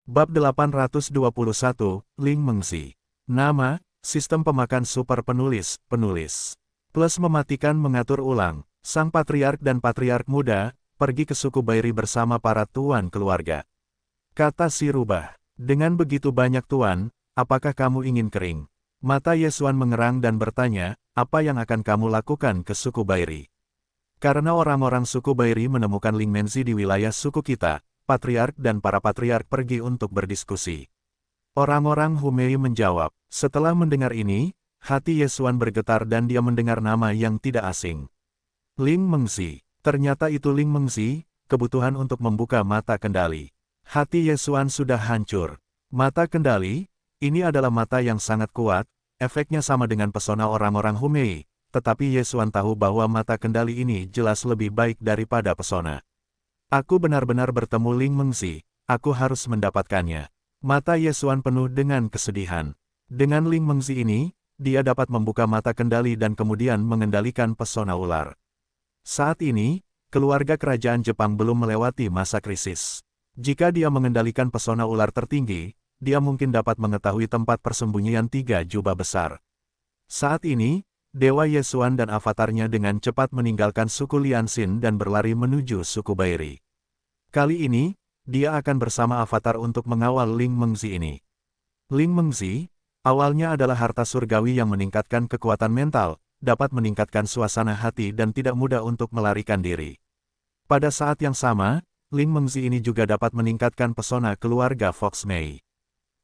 Bab 821, Ling Mengzi. Nama, Sistem Pemakan Super Penulis, Penulis. Plus mematikan mengatur ulang, sang patriark dan patriark muda, pergi ke suku Bairi bersama para tuan keluarga. Kata si rubah, dengan begitu banyak tuan, apakah kamu ingin kering? Mata Yesuan mengerang dan bertanya, apa yang akan kamu lakukan ke suku Bairi? Karena orang-orang suku Bairi menemukan Ling Mengzi di wilayah suku kita, patriark dan para patriark pergi untuk berdiskusi. Orang-orang Humei menjawab. Setelah mendengar ini, hati Yesuan bergetar dan dia mendengar nama yang tidak asing. Ling Mengzi. Ternyata itu Ling Mengzi, kebutuhan untuk membuka mata kendali. Hati Yesuan sudah hancur. Mata kendali, ini adalah mata yang sangat kuat, efeknya sama dengan pesona orang-orang Humei, tetapi Yesuan tahu bahwa mata kendali ini jelas lebih baik daripada pesona. Aku benar-benar bertemu Ling Mengzi, aku harus mendapatkannya. Mata Yesuan penuh dengan kesedihan. Dengan Ling Mengzi ini, dia dapat membuka mata kendali dan kemudian mengendalikan pesona ular. Saat ini, keluarga kerajaan Jepang belum melewati masa krisis. Jika dia mengendalikan pesona ular tertinggi, dia mungkin dapat mengetahui tempat persembunyian 3 jubah besar. Saat ini, Dewa Yesuan dan avatarnya dengan cepat meninggalkan suku Lianxin dan berlari menuju suku Bairi. Kali ini, dia akan bersama avatar untuk mengawal Ling Mengzi ini. Ling Mengzi, awalnya adalah harta surgawi yang meningkatkan kekuatan mental, dapat meningkatkan suasana hati dan tidak mudah untuk melarikan diri. Pada saat yang sama, Ling Mengzi ini juga dapat meningkatkan pesona keluarga Fox Mei.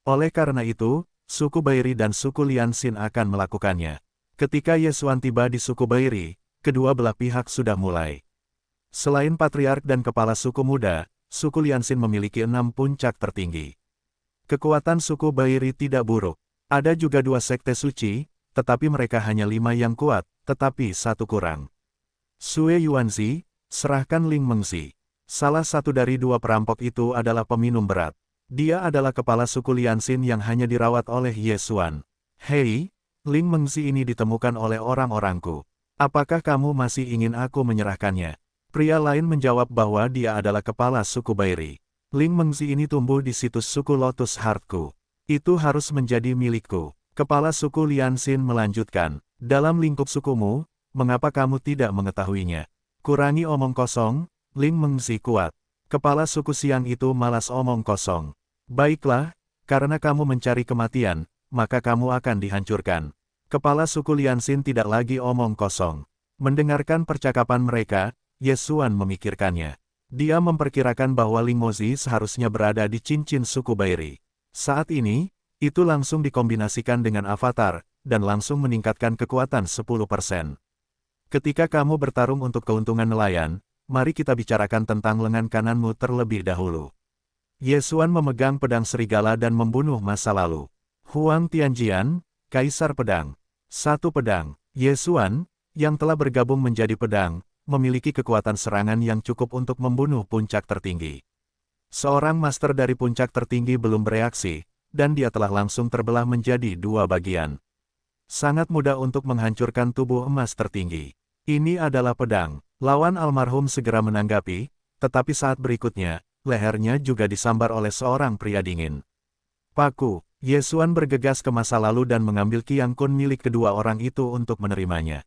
Oleh karena itu, suku Bairi dan suku Lianxin akan melakukannya. Ketika Yesuan tiba di suku Bairi, kedua belah pihak sudah mulai. Selain patriark dan kepala suku muda, suku Lianxin memiliki 6 puncak tertinggi. Kekuatan suku Bairi tidak buruk. Ada juga 2 sekte suci, tetapi mereka hanya 5 yang kuat, tetapi 1 kurang. Sue Yuanzi, serahkan Ling Mengzi. Salah satu dari 2 perampok itu adalah peminum berat. Dia adalah kepala suku Lianxin yang hanya dirawat oleh Yesuan. Hei, Ling Mengzi ini ditemukan oleh orang-orangku. Apakah kamu masih ingin aku menyerahkannya? Pria lain menjawab bahwa dia adalah kepala suku Bairi. Ling Mengzi ini tumbuh di situs suku Lotus Heartku. Itu harus menjadi milikku. Kepala suku Lianxin melanjutkan. Dalam lingkup sukumu, mengapa kamu tidak mengetahuinya? Kurangi omong kosong, Ling Mengzi kuat. Kepala suku Siang itu malas omong kosong. Baiklah, karena kamu mencari kematian, maka kamu akan dihancurkan. Kepala suku Lianxin tidak lagi omong kosong. Mendengarkan percakapan mereka, Yesuan memikirkannya. Dia memperkirakan bahwa Ling Mengzi seharusnya berada di cincin suku Bairi. Saat ini, itu langsung dikombinasikan dengan avatar, dan langsung meningkatkan kekuatan 10%. Ketika kamu bertarung untuk keuntungan nelayan, mari kita bicarakan tentang lengan kananmu terlebih dahulu. Yesuan memegang pedang serigala dan membunuh masa lalu. Huang Tianjian, Kaisar Pedang. 1 pedang. Yesuan, yang telah bergabung menjadi pedang, memiliki kekuatan serangan yang cukup untuk membunuh puncak tertinggi. Seorang master dari puncak tertinggi belum bereaksi, dan dia telah langsung terbelah menjadi 2 bagian. Sangat mudah untuk menghancurkan tubuh emas tertinggi. Ini adalah pedang. Lawan almarhum segera menanggapi, tetapi saat berikutnya, lehernya juga disambar oleh seorang pria dingin. Paku. Yesuan bergegas ke masa lalu dan mengambil Qiang Kun milik kedua orang itu untuk menerimanya.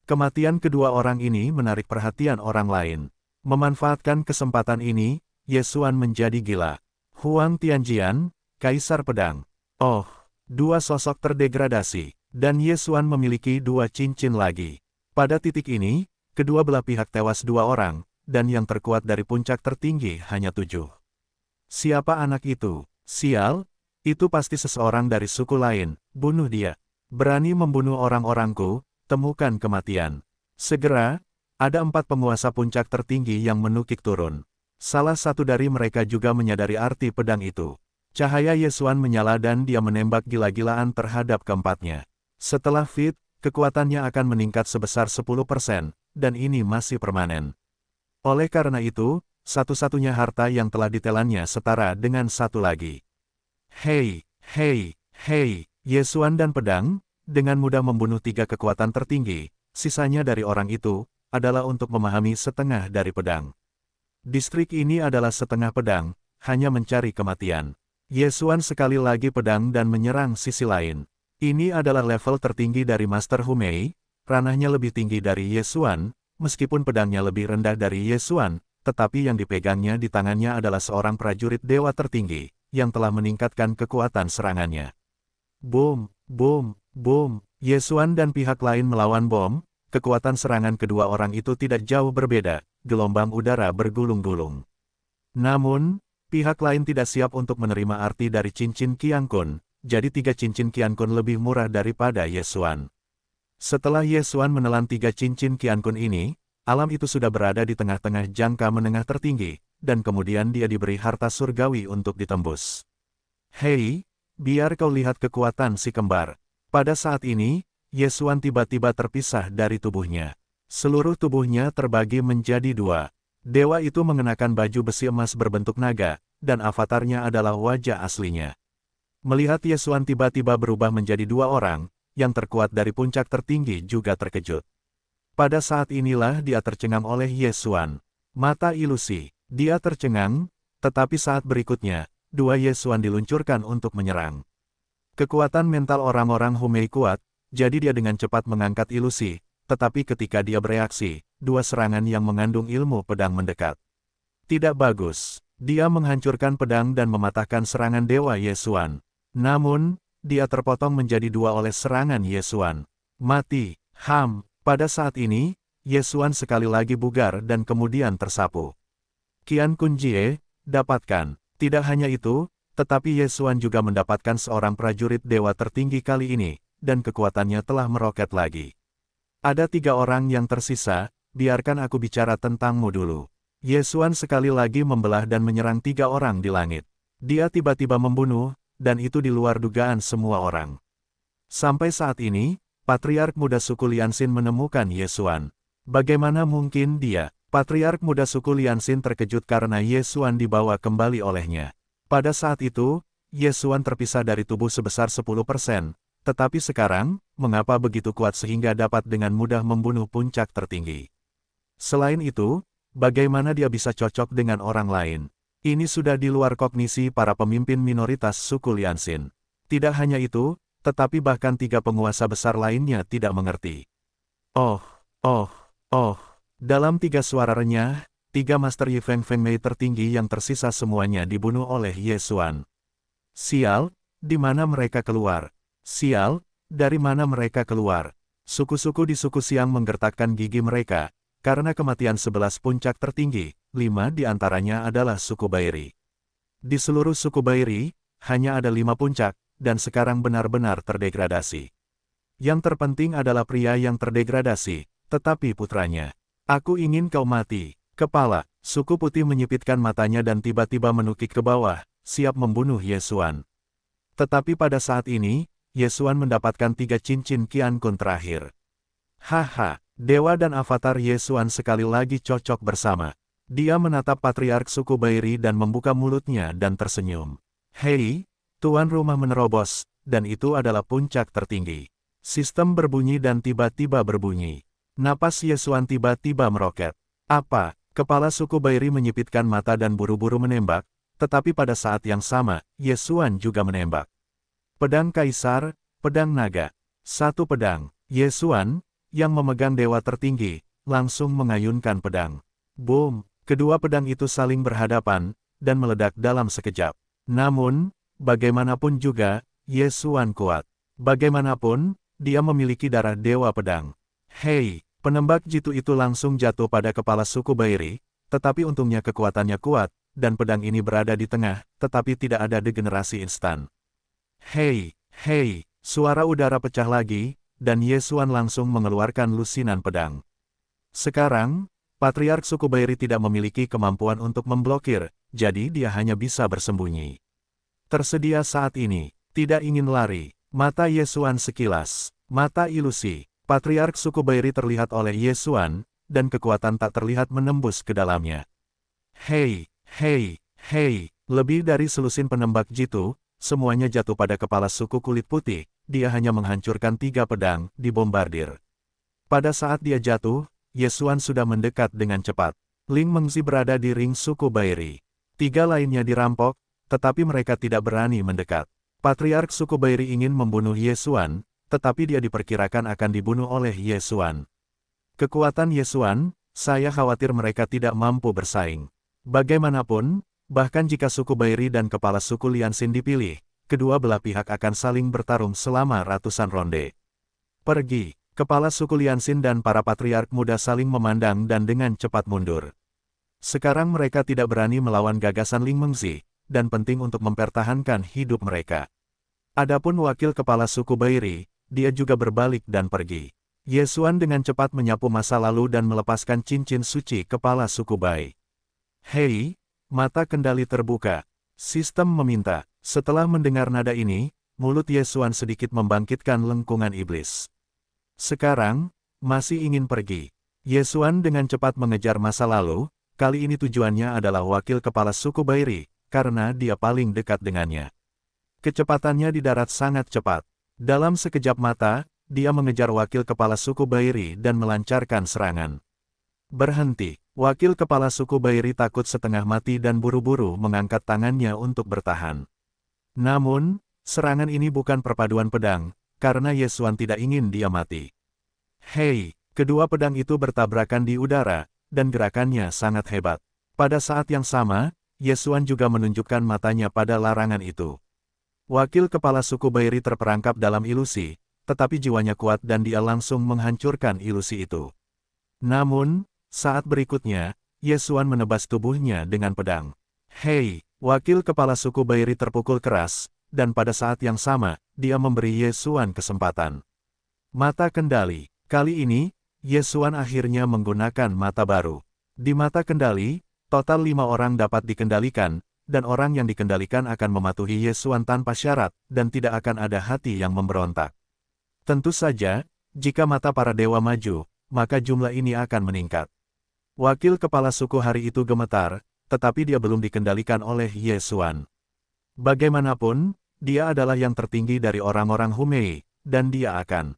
Kematian kedua orang ini menarik perhatian orang lain. Memanfaatkan kesempatan ini, Yesuan menjadi gila. Huang Tianjian, Kaisar Pedang. Oh, 2 sosok terdegradasi, dan Yesuan memiliki 2 cincin lagi. Pada titik ini, kedua belah pihak tewas 2 orang, dan yang terkuat dari puncak tertinggi hanya 7. Siapa anak itu? Sial, itu pasti seseorang dari suku lain, bunuh dia. Berani membunuh orang-orangku, temukan kematian. Segera, ada 4 penguasa puncak tertinggi yang menukik turun. Salah satu dari mereka juga menyadari arti pedang itu. Cahaya Yesuan menyala dan dia menembak gila-gilaan terhadap keempatnya. Setelah fit, kekuatannya akan meningkat sebesar 10%, dan ini masih permanen. Oleh karena itu, satu-satunya harta yang telah ditelannya setara dengan 1 lagi. Hei, hei, hei, Yesuan dan pedang, dengan mudah membunuh 3 kekuatan tertinggi, sisanya dari orang itu, adalah untuk memahami setengah dari pedang. Distrik ini adalah setengah pedang, hanya mencari kematian. Ye Xuan sekali lagi pedang dan menyerang sisi lain. Ini adalah level tertinggi dari Master Humei, ranahnya lebih tinggi dari Ye Xuan, meskipun pedangnya lebih rendah dari Ye Xuan, tetapi yang dipegangnya di tangannya adalah seorang prajurit dewa tertinggi, yang telah meningkatkan kekuatan serangannya. Boom, boom, boom, Ye Xuan dan pihak lain melawan bom, kekuatan serangan kedua orang itu tidak jauh berbeda, gelombang udara bergulung-gulung. Namun, pihak lain tidak siap untuk menerima arti dari cincin Qiankun, jadi 3 cincin Qiankun lebih murah daripada Ye Xuan. Setelah Ye Xuan menelan 3 cincin Qiankun ini, alam itu sudah berada di tengah-tengah jangka menengah tertinggi, dan kemudian dia diberi harta surgawi untuk ditembus. Hei, biar kau lihat kekuatan si kembar. Pada saat ini, Ye Xuan tiba-tiba terpisah dari tubuhnya. Seluruh tubuhnya terbagi menjadi 2. Dewa itu mengenakan baju besi emas berbentuk naga, dan avatarnya adalah wajah aslinya. Melihat Ye Xuan tiba-tiba berubah menjadi 2 orang, yang terkuat dari puncak tertinggi juga terkejut. Pada saat inilah dia tercengang oleh Ye Xuan. Mata ilusi, dia tercengang, tetapi saat berikutnya, 2 Ye Xuan diluncurkan untuk menyerang. Kekuatan mental orang-orang Humei kuat, jadi dia dengan cepat mengangkat ilusi, tetapi ketika dia bereaksi, 2 serangan yang mengandung ilmu pedang mendekat. Tidak bagus, dia menghancurkan pedang dan mematahkan serangan Dewa Ye Xuan. Namun, dia terpotong menjadi 2 oleh serangan Ye Xuan. Mati, pada saat ini, Ye Xuan sekali lagi bugar dan kemudian tersapu. Qiankun Jie, dapatkan. Tidak hanya itu, tetapi Ye Xuan juga mendapatkan seorang prajurit dewa tertinggi kali ini, dan kekuatannya telah meroket lagi. Ada 3 orang yang tersisa, biarkan aku bicara tentangmu dulu. Ye Xuan sekali lagi membelah dan menyerang 3 orang di langit. Dia tiba-tiba membunuh, dan itu di luar dugaan semua orang. Sampai saat ini, Patriark Muda Suku Lianxin menemukan Ye Xuan. Bagaimana mungkin dia? Patriark Muda Suku Lianxin terkejut karena Ye Xuan dibawa kembali olehnya. Pada saat itu, Ye Xuan terpisah dari tubuh sebesar 10%. Tetapi sekarang, mengapa begitu kuat sehingga dapat dengan mudah membunuh puncak tertinggi? Selain itu, bagaimana dia bisa cocok dengan orang lain? Ini sudah di luar kognisi para pemimpin minoritas suku Lianxin. Tidak hanya itu, tetapi bahkan 3 penguasa besar lainnya tidak mengerti. Oh, dalam 3 suara renyah, 3 Master Yi Feng Feng Mei tertinggi yang tersisa semuanya dibunuh oleh Ye Xuan. Sial, di mana mereka keluar? Sial, dari mana mereka keluar? Suku-suku di suku Siang menggertakkan gigi mereka, karena kematian 11 puncak tertinggi, 5 di antaranya adalah suku Bairi. Di seluruh suku Bairi, hanya ada 5 puncak, dan sekarang benar-benar terdegradasi. Yang terpenting adalah pria yang terdegradasi, tetapi putranya. Aku ingin kau mati. Kepala, suku putih menyipitkan matanya dan tiba-tiba menukik ke bawah, siap membunuh Ye Xuan. Tetapi pada saat ini, Ye Xuan mendapatkan 3 cincin Qiankun terakhir. Haha, dewa dan avatar Ye Xuan sekali lagi cocok bersama. Dia menatap Patriark suku Bairi dan membuka mulutnya dan tersenyum. Hei, tuan rumah menerobos, dan itu adalah puncak tertinggi. Sistem berbunyi dan tiba-tiba berbunyi. Napas Ye Xuan tiba-tiba meroket. Apa? Kepala suku Bairi menyipitkan mata dan buru-buru menembak, tetapi pada saat yang sama, Ye Xuan juga menembak. Pedang Kaisar, pedang naga. 1 pedang. Ye Xuan, yang memegang dewa tertinggi, langsung mengayunkan pedang. Boom! Kedua pedang itu saling berhadapan, dan meledak dalam sekejap. Namun, bagaimanapun juga, Ye Xuan kuat. Bagaimanapun, dia memiliki darah dewa pedang. Hei! Penembak jitu itu langsung jatuh pada kepala suku Bairi, tetapi untungnya kekuatannya kuat, dan pedang ini berada di tengah, tetapi tidak ada degenerasi instan. Hei, suara udara pecah lagi, dan Ye Xuan langsung mengeluarkan lusinan pedang. Sekarang, Patriark suku Bairi tidak memiliki kemampuan untuk memblokir, jadi dia hanya bisa bersembunyi. Tersedia saat ini, tidak ingin lari, mata Ye Xuan sekilas, mata ilusi. Patriark suku Bairi terlihat oleh Ye Xuan, dan kekuatan tak terlihat menembus ke dalamnya. Hei, lebih dari selusin penembak jitu, semuanya jatuh pada kepala suku kulit putih, dia hanya menghancurkan 3 pedang, dibombardir. Pada saat dia jatuh, Ye Xuan sudah mendekat dengan cepat. Ling Mengzi berada di ring suku Bairi. 3 lainnya dirampok, tetapi mereka tidak berani mendekat. Patriark suku Bairi ingin membunuh Ye Xuan, tetapi dia diperkirakan akan dibunuh oleh Ye Xuan. Kekuatan Ye Xuan, saya khawatir mereka tidak mampu bersaing. Bagaimanapun, bahkan jika suku Bairi dan kepala suku Lianxin dipilih, kedua belah pihak akan saling bertarung selama ratusan ronde. Pergi, kepala suku Lianxin dan para patriark muda saling memandang dan dengan cepat mundur. Sekarang mereka tidak berani melawan gagasan Ling Mengzi, dan penting untuk mempertahankan hidup mereka. Adapun wakil kepala suku Bairi, dia juga berbalik dan pergi. Ye Xuan dengan cepat menyapu masa lalu dan melepaskan cincin suci kepala suku Bai. Hei, mata kendali terbuka. Sistem meminta. Setelah mendengar nada ini, mulut Ye Xuan sedikit membangkitkan lengkungan iblis. Sekarang, masih ingin pergi. Ye Xuan dengan cepat mengejar masa lalu, kali ini tujuannya adalah wakil kepala suku Bairi, karena dia paling dekat dengannya. Kecepatannya di darat sangat cepat. Dalam sekejap mata, dia mengejar wakil kepala suku Bairi dan melancarkan serangan. Berhenti, wakil kepala suku Bairi takut setengah mati dan buru-buru mengangkat tangannya untuk bertahan. Namun, serangan ini bukan perpaduan pedang, karena Ye Xuan tidak ingin dia mati. Hei, kedua pedang itu bertabrakan di udara, dan gerakannya sangat hebat. Pada saat yang sama, Ye Xuan juga menunjukkan matanya pada larangan itu. Wakil kepala suku Bairi terperangkap dalam ilusi, tetapi jiwanya kuat dan dia langsung menghancurkan ilusi itu. Namun, saat berikutnya, Ye Xuan menebas tubuhnya dengan pedang. Hei, wakil kepala suku Bairi terpukul keras, dan pada saat yang sama, dia memberi Ye Xuan kesempatan. Mata kendali. Kali ini, Ye Xuan akhirnya menggunakan mata baru. Di mata kendali, total 5 orang dapat dikendalikan, dan orang yang dikendalikan akan mematuhi Ye Xuan tanpa syarat, dan tidak akan ada hati yang memberontak. Tentu saja, jika mata para dewa maju, maka jumlah ini akan meningkat. Wakil kepala suku hari itu gemetar, tetapi dia belum dikendalikan oleh Ye Xuan. Bagaimanapun, dia adalah yang tertinggi dari orang-orang Humei, dan dia akan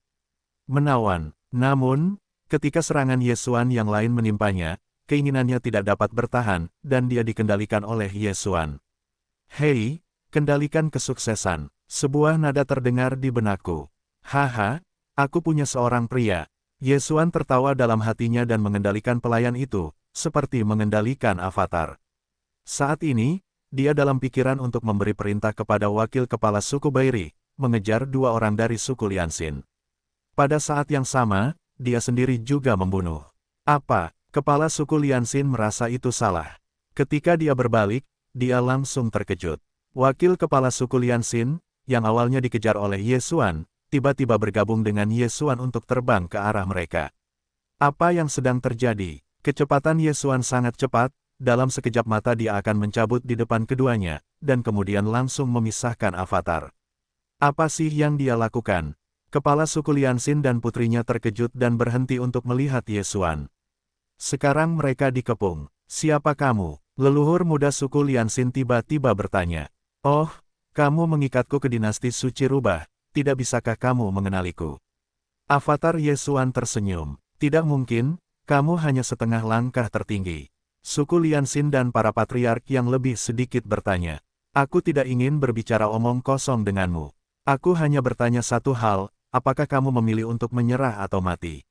menawan. Namun, ketika serangan Ye Xuan yang lain menimpanya, keinginannya tidak dapat bertahan, dan dia dikendalikan oleh Ye Xuan. Hei, kendalikan kesuksesan. Sebuah nada terdengar di benakku. Haha, aku punya seorang pria. Ye Xuan tertawa dalam hatinya dan mengendalikan pelayan itu, seperti mengendalikan avatar. Saat ini, dia dalam pikiran untuk memberi perintah kepada wakil kepala suku Bairi, mengejar 2 orang dari suku Lianxin. Pada saat yang sama, dia sendiri juga membunuh. Apa? Kepala suku Lianxin merasa itu salah. Ketika dia berbalik, dia langsung terkejut. Wakil kepala suku Lianxin, yang awalnya dikejar oleh Ye Xuan, tiba-tiba bergabung dengan Ye Xuan untuk terbang ke arah mereka. Apa yang sedang terjadi? Kecepatan Ye Xuan sangat cepat, dalam sekejap mata dia akan mencabut di depan keduanya, dan kemudian langsung memisahkan avatar. Apa sih yang dia lakukan? Kepala suku Lianxin dan putrinya terkejut dan berhenti untuk melihat Ye Xuan. Sekarang mereka dikepung. Siapa kamu? Leluhur muda suku Lianxin tiba-tiba bertanya. Oh, kamu mengikatku ke dinasti suci rubah, tidak bisakah kamu mengenaliku? Avatar Ye Xuan tersenyum. Tidak mungkin, kamu hanya setengah langkah tertinggi. Suku Lianxin dan para patriark yang lebih sedikit bertanya. Aku tidak ingin berbicara omong kosong denganmu. Aku hanya bertanya satu hal, apakah kamu memilih untuk menyerah atau mati?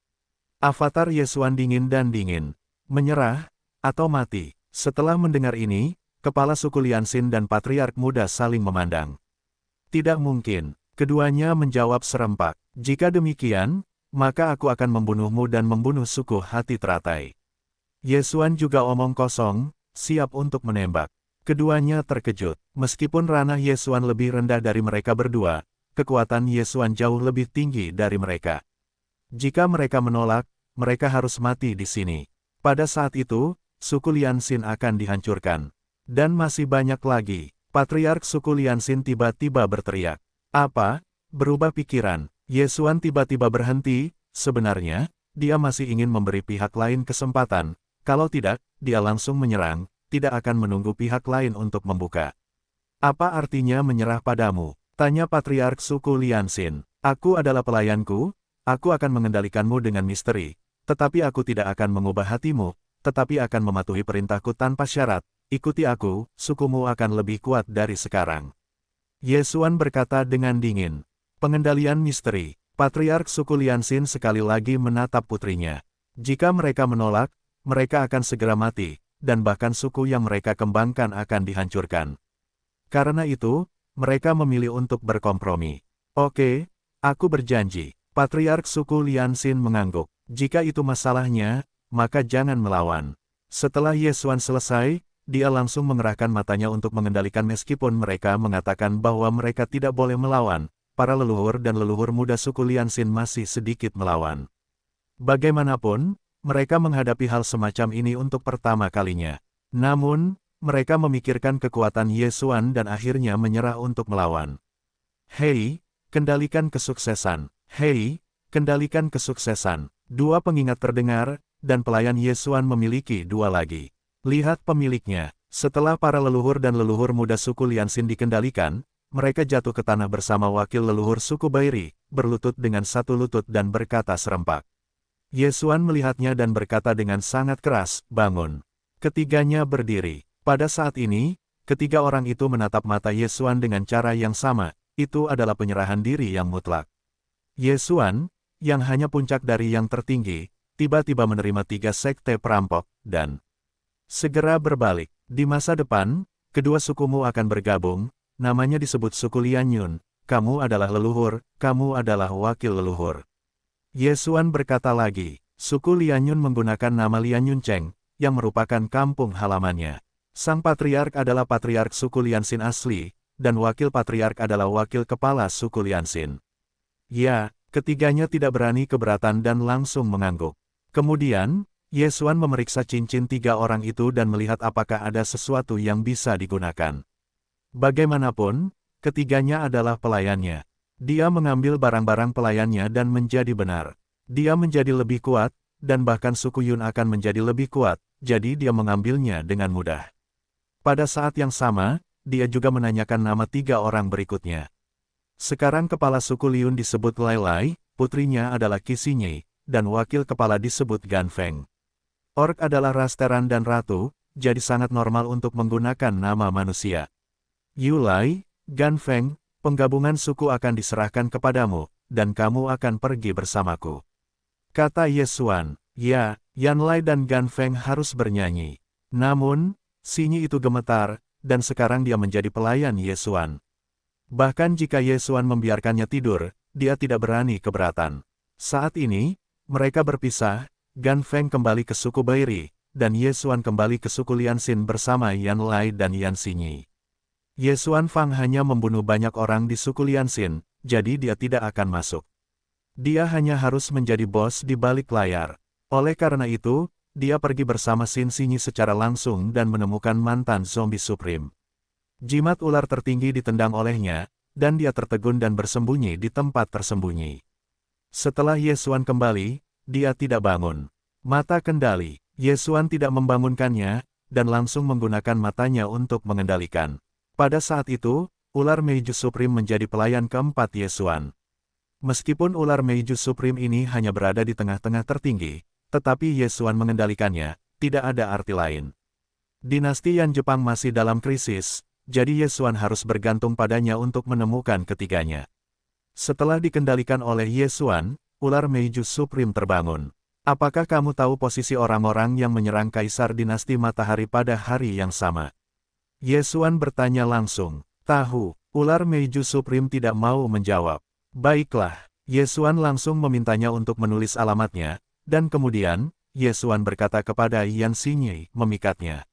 Avatar Ye Xuan dingin dan dingin. Menyerah, atau mati? Setelah mendengar ini, kepala suku Lianxin dan patriark muda saling memandang. Tidak mungkin, keduanya menjawab serempak. Jika demikian, maka aku akan membunuhmu dan membunuh suku hati teratai. Ye Xuan juga omong kosong, siap untuk menembak. Keduanya terkejut. Meskipun ranah Ye Xuan lebih rendah dari mereka berdua, kekuatan Ye Xuan jauh lebih tinggi dari mereka. Jika mereka menolak, mereka harus mati di sini. Pada saat itu, suku Lianxin akan dihancurkan. Dan masih banyak lagi. Patriark suku Lianxin tiba-tiba berteriak. Apa? Berubah pikiran. Ye Xuan tiba-tiba berhenti. Sebenarnya, dia masih ingin memberi pihak lain kesempatan. Kalau tidak, dia langsung menyerang, tidak akan menunggu pihak lain untuk membuka. Apa artinya menyerah padamu? Tanya Patriark suku Lianxin. Aku adalah pelayanku. Aku akan mengendalikanmu dengan misteri, tetapi aku tidak akan mengubah hatimu, tetapi akan mematuhi perintahku tanpa syarat, ikuti aku, sukumu akan lebih kuat dari sekarang. Ye Xuan berkata dengan dingin. Pengendalian misteri. Patriark suku Lianxin sekali lagi menatap putrinya. Jika mereka menolak, mereka akan segera mati, dan bahkan suku yang mereka kembangkan akan dihancurkan. Karena itu, mereka memilih untuk berkompromi. Oke, aku berjanji. Patriark suku Lianxin mengangguk. Jika itu masalahnya, maka jangan melawan. Setelah Ye Xuan selesai, dia langsung mengerahkan matanya untuk mengendalikan meskipun mereka mengatakan bahwa mereka tidak boleh melawan. Para leluhur dan leluhur muda suku Lianxin masih sedikit melawan. Bagaimanapun, mereka menghadapi hal semacam ini untuk pertama kalinya. Namun, mereka memikirkan kekuatan Ye Xuan dan akhirnya menyerah untuk melawan. Hei, kendalikan kesuksesan. Hei, kendalikan kesuksesan. Dua pengingat terdengar, dan pelayan Ye Xuan memiliki dua lagi. Lihat pemiliknya. Setelah para leluhur dan leluhur muda suku Lianxin dikendalikan, mereka jatuh ke tanah bersama wakil leluhur suku Bairi, berlutut dengan satu lutut dan berkata serempak. Ye Xuan melihatnya dan berkata dengan sangat keras, bangun. Ketiganya berdiri. Pada saat ini, ketiga orang itu menatap mata Ye Xuan dengan cara yang sama, itu adalah penyerahan diri yang mutlak. Ye Xuan, yang hanya puncak dari yang tertinggi, tiba-tiba menerima tiga sekte perampok, dan segera berbalik. Di masa depan, kedua sukumu akan bergabung. Namanya disebut suku Lianyun, kamu adalah leluhur, kamu adalah wakil leluhur. Ye Xuan berkata lagi, suku Lianyun menggunakan nama Lianyun Cheng, yang merupakan kampung halamannya. Sang patriark adalah patriark suku Lianxin asli, dan wakil patriark adalah wakil kepala suku Lianxin. Ya, ketiganya tidak berani keberatan dan langsung mengangguk. Kemudian, Ye Xuan memeriksa cincin tiga orang itu dan melihat apakah ada sesuatu yang bisa digunakan. Bagaimanapun, ketiganya adalah pelayannya. Dia mengambil barang-barang pelayannya dan menjadi benar. Dia menjadi lebih kuat, dan bahkan suku Yun akan menjadi lebih kuat, jadi dia mengambilnya dengan mudah. Pada saat yang sama, dia juga menanyakan nama tiga orang berikutnya. Sekarang kepala suku Liun disebut Lai Lai, putrinya adalah Qi Xinyi, dan wakil kepala disebut Gan Feng. Orc adalah ras teran dan ratu, jadi sangat normal untuk menggunakan nama manusia. Yulai, Gan Feng, penggabungan suku akan diserahkan kepadamu, dan kamu akan pergi bersamaku. Kata Ye Xuan, ya, Yanlai dan Gan Feng harus bernyanyi. Namun, Xinyi itu gemetar, dan sekarang dia menjadi pelayan Ye Xuan. Bahkan jika Ye Xuan membiarkannya tidur, dia tidak berani keberatan. Saat ini, mereka berpisah, Gan Feng kembali ke suku Bairi, dan Ye Xuan kembali ke suku Lianxin bersama Yanlai dan Yan Xinyi. Ye Xuan Fang hanya membunuh banyak orang di suku Lianxin, jadi dia tidak akan masuk. Dia hanya harus menjadi bos di balik layar. Oleh karena itu, dia pergi bersama Xin Xinyi secara langsung dan menemukan mantan zombie supreme. Jimat ular tertinggi ditendang olehnya, dan dia tertegun dan bersembunyi di tempat tersembunyi. Setelah Ye Xuan kembali, dia tidak bangun. Mata kendali, Ye Xuan tidak membangunkannya, dan langsung menggunakan matanya untuk mengendalikan. Pada saat itu, ular Meiju Supreme menjadi pelayan keempat Ye Xuan. Meskipun ular Meiju Supreme ini hanya berada di tengah-tengah tertinggi, tetapi Ye Xuan mengendalikannya, tidak ada arti lain. Dinasti Yan Jepang masih dalam krisis, jadi Ye Xuan harus bergantung padanya untuk menemukan ketiganya. Setelah dikendalikan oleh Ye Xuan, ular Meiju Supreme terbangun. Apakah kamu tahu posisi orang-orang yang menyerang Kaisar Dinasti Matahari pada hari yang sama? Ye Xuan bertanya langsung. Tahu, ular Meiju Supreme tidak mau menjawab. Baiklah, Ye Xuan langsung memintanya untuk menulis alamatnya, dan kemudian, Ye Xuan berkata kepada Yan Xinyi, memikatnya.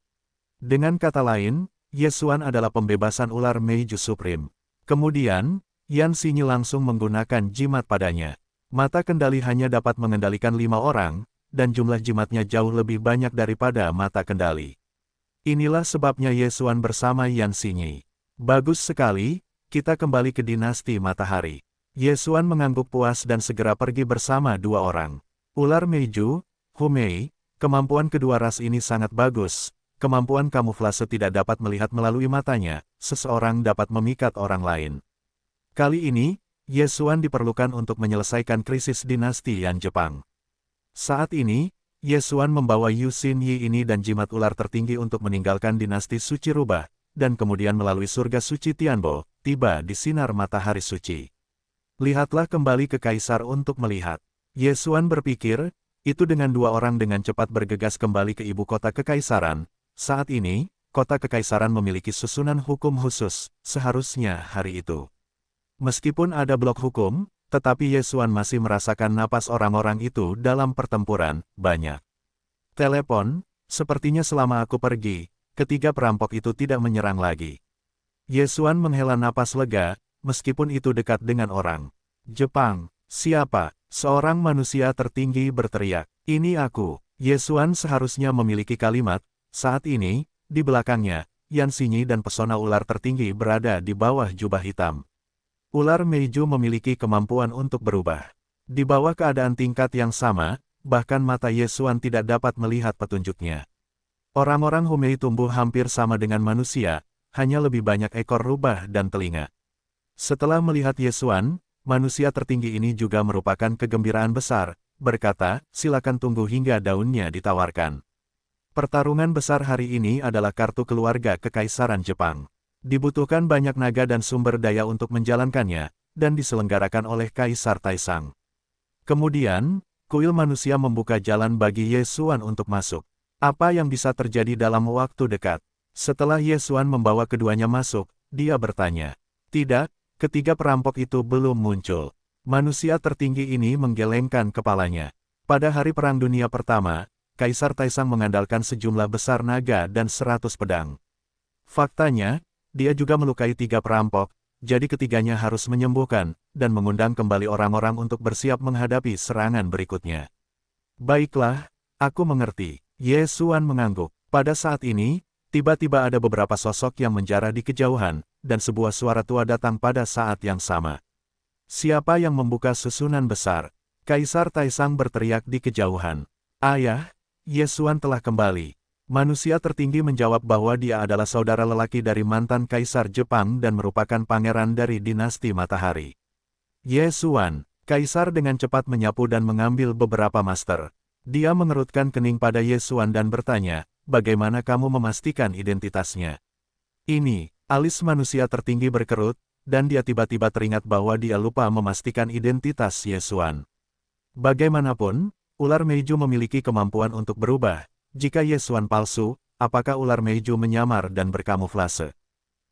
Dengan kata lain, Ye Xuan adalah pembebasan ular Meiju Supreme. Kemudian, Yan Xinyi langsung menggunakan jimat padanya. Mata kendali hanya dapat mengendalikan 5 orang, dan jumlah jimatnya jauh lebih banyak daripada mata kendali. Inilah sebabnya Ye Xuan bersama Yan Xinyi. Bagus sekali, kita kembali ke dinasti matahari. Ye Xuan mengangguk puas dan segera pergi bersama dua orang. Ular Meiju, Humei, kemampuan kedua ras ini sangat bagus. Kemampuan kamuflase tidak dapat melihat melalui matanya, seseorang dapat memikat orang lain. Kali ini, Ye Xuan diperlukan untuk menyelesaikan krisis dinasti Yan Jepang. Saat ini, Ye Xuan membawa Yu Xin Yi ini dan jimat ular tertinggi untuk meninggalkan dinasti suci rubah, dan kemudian melalui surga suci Tianbo, tiba di sinar matahari suci. Lihatlah kembali ke Kaisar untuk melihat. Ye Xuan berpikir, itu dengan dua orang dengan cepat bergegas kembali ke ibu kota kekaisaran. Saat ini, kota kekaisaran memiliki susunan hukum khusus, seharusnya hari itu. Meskipun ada blok hukum, tetapi Ye Xuan masih merasakan napas orang-orang itu dalam pertempuran, banyak. Telepon, sepertinya selama aku pergi, ketiga perampok itu tidak menyerang lagi. Ye Xuan menghela napas lega, meskipun itu dekat dengan orang. Jepang, siapa? Seorang manusia tertinggi berteriak. Ini aku. Ye Xuan seharusnya memiliki kalimat. Saat ini, di belakangnya, Yan Xinyi dan pesona ular tertinggi berada di bawah jubah hitam. Ular Meiju memiliki kemampuan untuk berubah. Di bawah keadaan tingkat yang sama, bahkan mata Ye Xuan tidak dapat melihat petunjuknya. Orang-orang Humei tumbuh hampir sama dengan manusia, hanya lebih banyak ekor rubah dan telinga. Setelah melihat Ye Xuan, manusia tertinggi ini juga merupakan kegembiraan besar, berkata, silakan tunggu hingga daunnya ditawarkan. Pertarungan besar hari ini adalah kartu keluarga Kekaisaran Jepang. Dibutuhkan banyak naga dan sumber daya untuk menjalankannya, dan diselenggarakan oleh Kaisar Taisang. Kemudian, kuil manusia membuka jalan bagi Ye Xuan untuk masuk. Apa yang bisa terjadi dalam waktu dekat? Setelah Ye Xuan membawa keduanya masuk, dia bertanya. Tidak, ketiga perampok itu belum muncul. Manusia tertinggi ini menggelengkan kepalanya. Pada hari Perang Dunia Pertama, Kaisar Taisang mengandalkan sejumlah besar naga dan 100 pedang. Faktanya, dia juga melukai 3 perampok, jadi ketiganya harus menyembuhkan, dan mengundang kembali orang-orang untuk bersiap menghadapi serangan berikutnya. Baiklah, aku mengerti. Ye Xuan mengangguk. Pada saat ini, tiba-tiba ada beberapa sosok yang menjarah di kejauhan, dan sebuah suara tua datang pada saat yang sama. Siapa yang membuka susunan besar? Kaisar Taisang berteriak di kejauhan. Ayah, Ye Xuan telah kembali. Manusia tertinggi menjawab bahwa dia adalah saudara lelaki dari mantan Kaisar Jepang dan merupakan pangeran dari dinasti Matahari. Ye Xuan, Kaisar dengan cepat menyapu dan mengambil beberapa master. Dia mengerutkan kening pada Ye Xuan dan bertanya, bagaimana kamu memastikan identitasnya? Ini, alis manusia tertinggi berkerut, dan dia tiba-tiba teringat bahwa dia lupa memastikan identitas Ye Xuan. Bagaimanapun, ular Meiju memiliki kemampuan untuk berubah. Jika Ye Xuan palsu, apakah ular Meiju menyamar dan berkamuflase?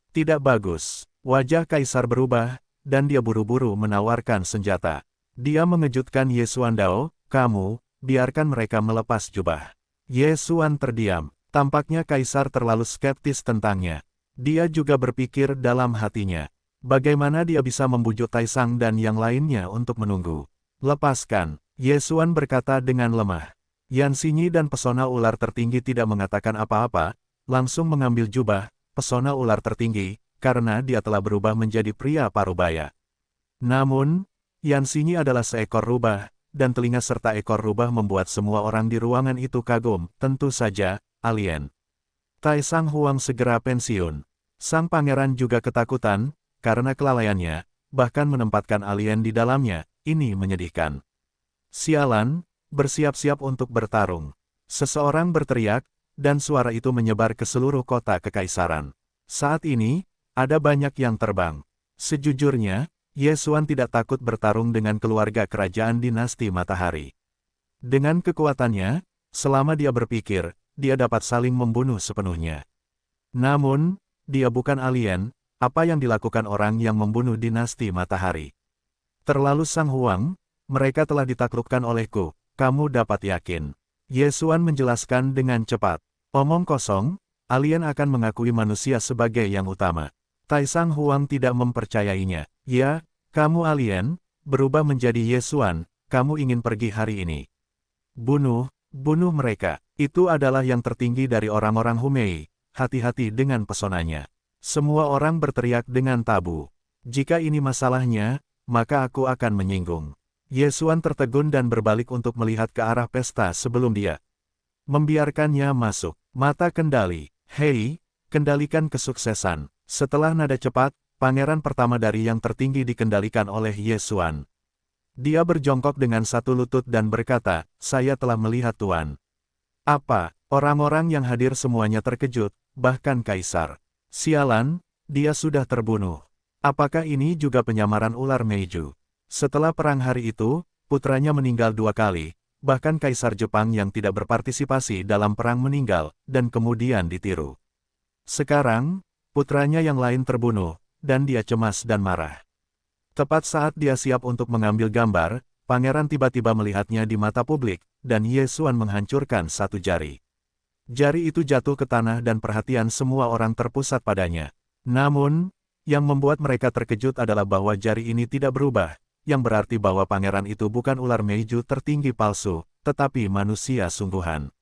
Tidak bagus. Wajah Kaisar berubah, dan dia buru-buru menawarkan senjata. Dia mengejutkan Ye Xuan Dao, kamu, biarkan mereka melepas jubah. Ye Xuan terdiam. Tampaknya Kaisar terlalu skeptis tentangnya. Dia juga berpikir dalam hatinya. Bagaimana dia bisa membujuk Taisang dan yang lainnya untuk menunggu? Lepaskan, Ye Xuan berkata dengan lemah. Yan Xinyi dan pesona ular tertinggi tidak mengatakan apa-apa, langsung mengambil jubah, pesona ular tertinggi, karena dia telah berubah menjadi pria parubaya. Namun, Yan Xinyi adalah seekor rubah, dan telinga serta ekor rubah membuat semua orang di ruangan itu kagum, tentu saja, alien. Taisang Huang segera pensiun. Sang pangeran juga ketakutan, karena kelalaiannya, bahkan menempatkan alien di dalamnya, ini menyedihkan. Sialan, bersiap-siap untuk bertarung. Seseorang berteriak, dan suara itu menyebar ke seluruh kota kekaisaran. Saat ini, ada banyak yang terbang. Sejujurnya, Ye Xuan tidak takut bertarung dengan keluarga kerajaan dinasti Matahari. Dengan kekuatannya, selama dia berpikir, dia dapat saling membunuh sepenuhnya. Namun, dia bukan alien, apa yang dilakukan orang yang membunuh dinasti Matahari. Terlalu Sang Huang, mereka telah ditaklukkan olehku. Kamu dapat yakin. Ye Xuan menjelaskan dengan cepat. Omong kosong, alien akan mengakui manusia sebagai yang utama. Taisang Huang tidak mempercayainya. Ya, kamu alien, berubah menjadi Ye Xuan, kamu ingin pergi hari ini. Bunuh mereka. Itu adalah yang tertinggi dari orang-orang Humei. Hati-hati dengan pesonanya. Semua orang berteriak dengan tabu. Jika ini masalahnya, maka aku akan menyinggung. Ye Xuan tertegun dan berbalik untuk melihat ke arah pesta sebelum dia membiarkannya masuk. Mata kendali. Hei, kendalikan kesuksesan. Setelah nada cepat, pangeran pertama dari yang tertinggi dikendalikan oleh Ye Xuan. Dia berjongkok dengan satu lutut dan berkata, "Saya telah melihat Tuan." Apa? Orang-orang yang hadir semuanya terkejut, bahkan Kaisar. Sialan, dia sudah terbunuh. Apakah ini juga penyamaran ular Meiju? Setelah perang hari itu, putranya meninggal 2 kali, bahkan Kaisar Jepang yang tidak berpartisipasi dalam perang meninggal, dan kemudian ditiru. Sekarang, putranya yang lain terbunuh, dan dia cemas dan marah. Tepat saat dia siap untuk mengambil gambar, pangeran tiba-tiba melihatnya di mata publik, dan Ye Xuan menghancurkan satu jari. Jari itu jatuh ke tanah dan perhatian semua orang terpusat padanya. Namun, yang membuat mereka terkejut adalah bahwa jari ini tidak berubah, yang berarti bahwa pangeran itu bukan ular Meiju tertinggi palsu, tetapi manusia sungguhan.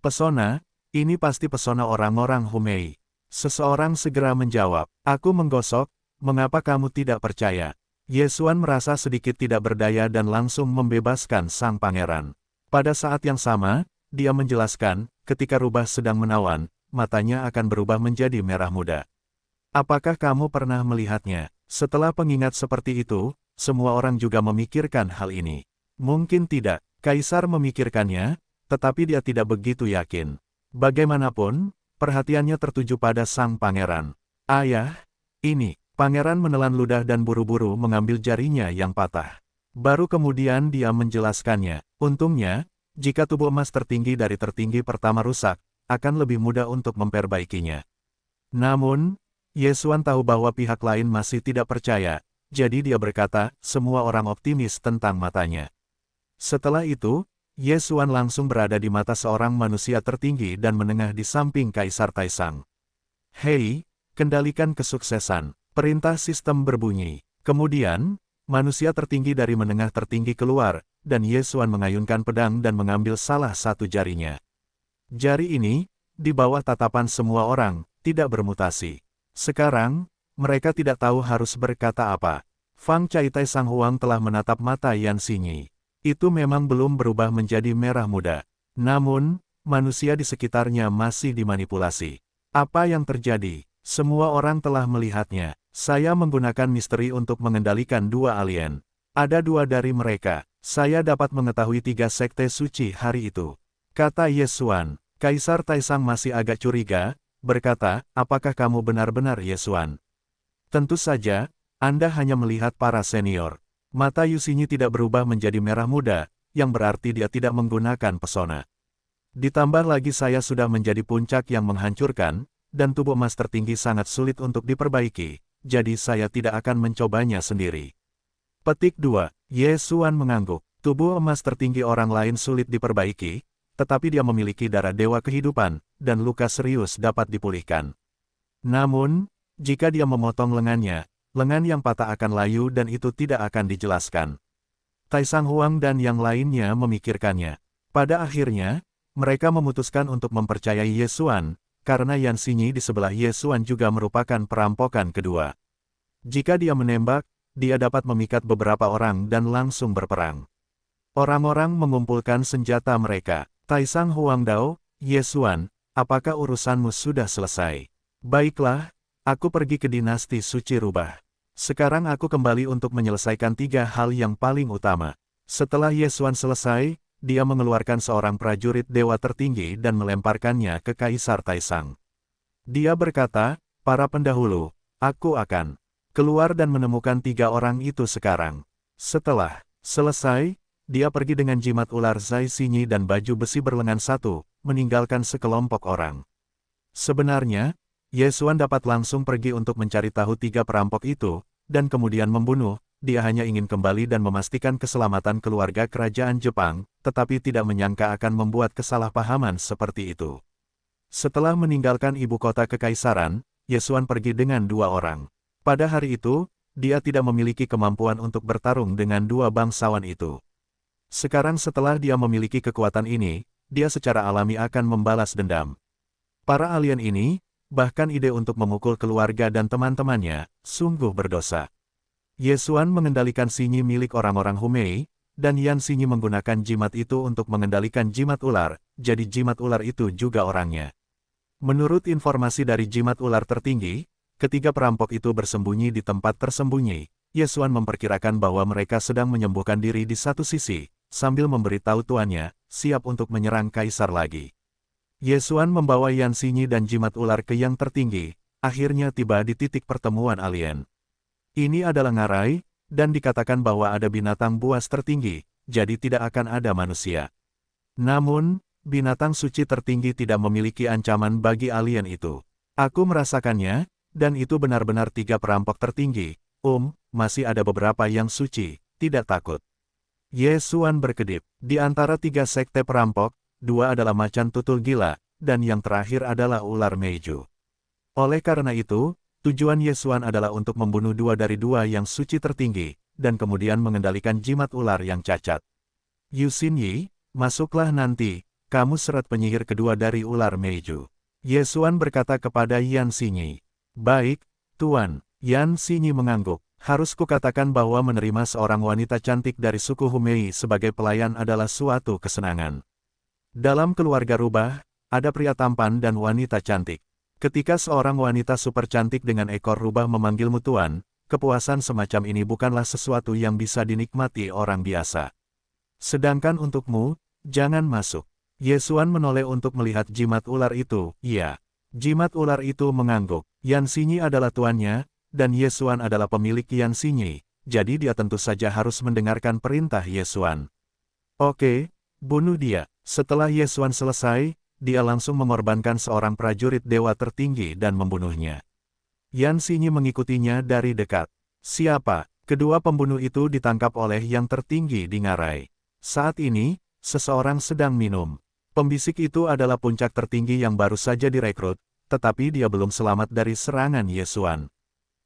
Pesona, ini pasti pesona orang-orang Humei. Seseorang segera menjawab, "Aku menggosok, mengapa kamu tidak percaya?" Ye Xuan merasa sedikit tidak berdaya dan langsung membebaskan sang pangeran. Pada saat yang sama, dia menjelaskan, ketika rubah sedang menawan, matanya akan berubah menjadi merah muda. Apakah kamu pernah melihatnya? Setelah pengingat seperti itu, semua orang juga memikirkan hal ini. Mungkin tidak, Kaisar memikirkannya, tetapi dia tidak begitu yakin. Bagaimanapun, perhatiannya tertuju pada sang pangeran. "Ayah, ini." Pangeran menelan ludah dan buru-buru mengambil jarinya yang patah. Baru kemudian dia menjelaskannya. Untungnya, jika tubuh emas tertinggi dari tertinggi pertama rusak, akan lebih mudah untuk memperbaikinya. Namun, Ye Xuan tahu bahwa pihak lain masih tidak percaya, jadi dia berkata, semua orang optimis tentang matanya. Setelah itu, Ye Xuan langsung berada di mata seorang manusia tertinggi dan menengah di samping Kaisar Taisang. "Hei, kendalikan kesuksesan." Perintah sistem berbunyi. Kemudian, manusia tertinggi dari menengah tertinggi keluar, dan Ye Xuan mengayunkan pedang dan mengambil salah satu jarinya. Jari ini, di bawah tatapan semua orang, tidak bermutasi. Sekarang, mereka tidak tahu harus berkata apa. Fang Caitai Sang Huang telah menatap mata Yan Xinyi. Itu memang belum berubah menjadi merah muda. Namun, manusia di sekitarnya masih dimanipulasi. Apa yang terjadi? Semua orang telah melihatnya. Saya menggunakan misteri untuk mengendalikan 2 alien. Ada 2 dari mereka. Saya dapat mengetahui 3 sekte suci hari itu. Kata Ye Xuan. Kaisar Taisang masih agak curiga, berkata, "Apakah kamu benar-benar Ye Xuan?" "Tentu saja, Anda hanya melihat para senior." Mata Yu Xinyi tidak berubah menjadi merah muda, yang berarti dia tidak menggunakan pesona. Ditambah lagi saya sudah menjadi puncak yang menghancurkan, dan tubuh emas tertinggi sangat sulit untuk diperbaiki. Jadi saya tidak akan mencobanya sendiri. Petik 2. Ye Xuan mengangguk. Tubuh emas tertinggi orang lain sulit diperbaiki, tetapi dia memiliki darah dewa kehidupan, dan luka serius dapat dipulihkan. Namun, jika dia memotong lengannya, lengan yang patah akan layu dan itu tidak akan dijelaskan. Taisang Huang dan yang lainnya memikirkannya. Pada akhirnya, mereka memutuskan untuk mempercayai Ye Xuan, karena Yan Xinyi di sebelah Ye Xuan juga merupakan perampokan kedua. Jika dia menembak, dia dapat memikat beberapa orang dan langsung berperang. Orang-orang mengumpulkan senjata mereka. Taisang Huangdao, Ye Xuan, apakah urusanmu sudah selesai? Baiklah, aku pergi ke dinasti suci rubah. Sekarang aku kembali untuk menyelesaikan 3 hal yang paling utama. Setelah Ye Xuan selesai, dia mengeluarkan seorang prajurit dewa tertinggi dan melemparkannya ke Kaisar Taisang. Dia berkata, "Para pendahulu, aku akan keluar dan menemukan 3 orang itu sekarang." Setelah selesai, dia pergi dengan jimat ular Zai Xinyi dan baju besi berlengan 1, meninggalkan sekelompok orang. Sebenarnya, Ye Xuan dapat langsung pergi untuk mencari tahu 3 perampok itu, dan kemudian membunuh. Dia hanya ingin kembali dan memastikan keselamatan keluarga kerajaan Jepang, tetapi tidak menyangka akan membuat kesalahpahaman seperti itu. Setelah meninggalkan ibu kota kekaisaran, Ye Xuan pergi dengan 2 orang. Pada hari itu, dia tidak memiliki kemampuan untuk bertarung dengan 2 bangsawan itu. Sekarang setelah dia memiliki kekuatan ini, dia secara alami akan membalas dendam. Para alien ini, bahkan ide untuk memukul keluarga dan teman-temannya, sungguh berdosa. Ye Xuan mengendalikan Xinyi milik orang-orang Humei, dan Yan Xinyi menggunakan jimat itu untuk mengendalikan jimat ular, jadi jimat ular itu juga orangnya. Menurut informasi dari jimat ular tertinggi, ketiga perampok itu bersembunyi di tempat tersembunyi, Yesuan memperkirakan bahwa mereka sedang menyembuhkan diri di satu sisi, sambil memberitahu tuannya, siap untuk menyerang kaisar lagi. Yesuan membawa Yan Xinyi dan jimat ular ke yang tertinggi, akhirnya tiba di titik pertemuan alien. Ini adalah ngarai, dan dikatakan bahwa ada binatang buas tertinggi, jadi tidak akan ada manusia. Namun, binatang suci tertinggi tidak memiliki ancaman bagi alien itu. Aku merasakannya, dan itu benar-benar 3 perampok tertinggi. Masih ada beberapa yang suci, tidak takut. Yesuan berkedip. Di antara 3 sekte perampok, 2 adalah macan tutul gila, dan yang terakhir adalah ular Meiju. Oleh karena itu, tujuan Yesuan adalah untuk membunuh 2 dari 2 yang suci tertinggi, dan kemudian mengendalikan jimat ular yang cacat. Yu Xinyi, masuklah nanti, kamu serat penyihir kedua dari ular Meiju. Yesuan berkata kepada Yan Xinyi. Baik, Tuan. Yan Xinyi mengangguk. Harus kukatakan bahwa menerima seorang wanita cantik dari suku Humei sebagai pelayan adalah suatu kesenangan. Dalam keluarga rubah, ada pria tampan dan wanita cantik. Ketika seorang wanita super cantik dengan ekor rubah memanggilmu Tuan, kepuasan semacam ini bukanlah sesuatu yang bisa dinikmati orang biasa. Sedangkan untukmu, jangan masuk. Yesuan menoleh untuk melihat jimat ular itu. Iya. Jimat ular itu mengangguk. Yan Xinyi adalah tuannya, dan Yesuan adalah pemilik Yan Xinyi, jadi dia tentu saja harus mendengarkan perintah Yesuan. Oke, bunuh dia. Setelah Yesuan selesai, dia langsung mengorbankan seorang prajurit dewa tertinggi dan membunuhnya. Yan Xinyi mengikutinya dari dekat. Siapa? Kedua pembunuh itu ditangkap oleh yang tertinggi di ngarai. Saat ini, seseorang sedang minum. Pembisik itu adalah puncak tertinggi yang baru saja direkrut, tetapi dia belum selamat dari serangan Yesuan.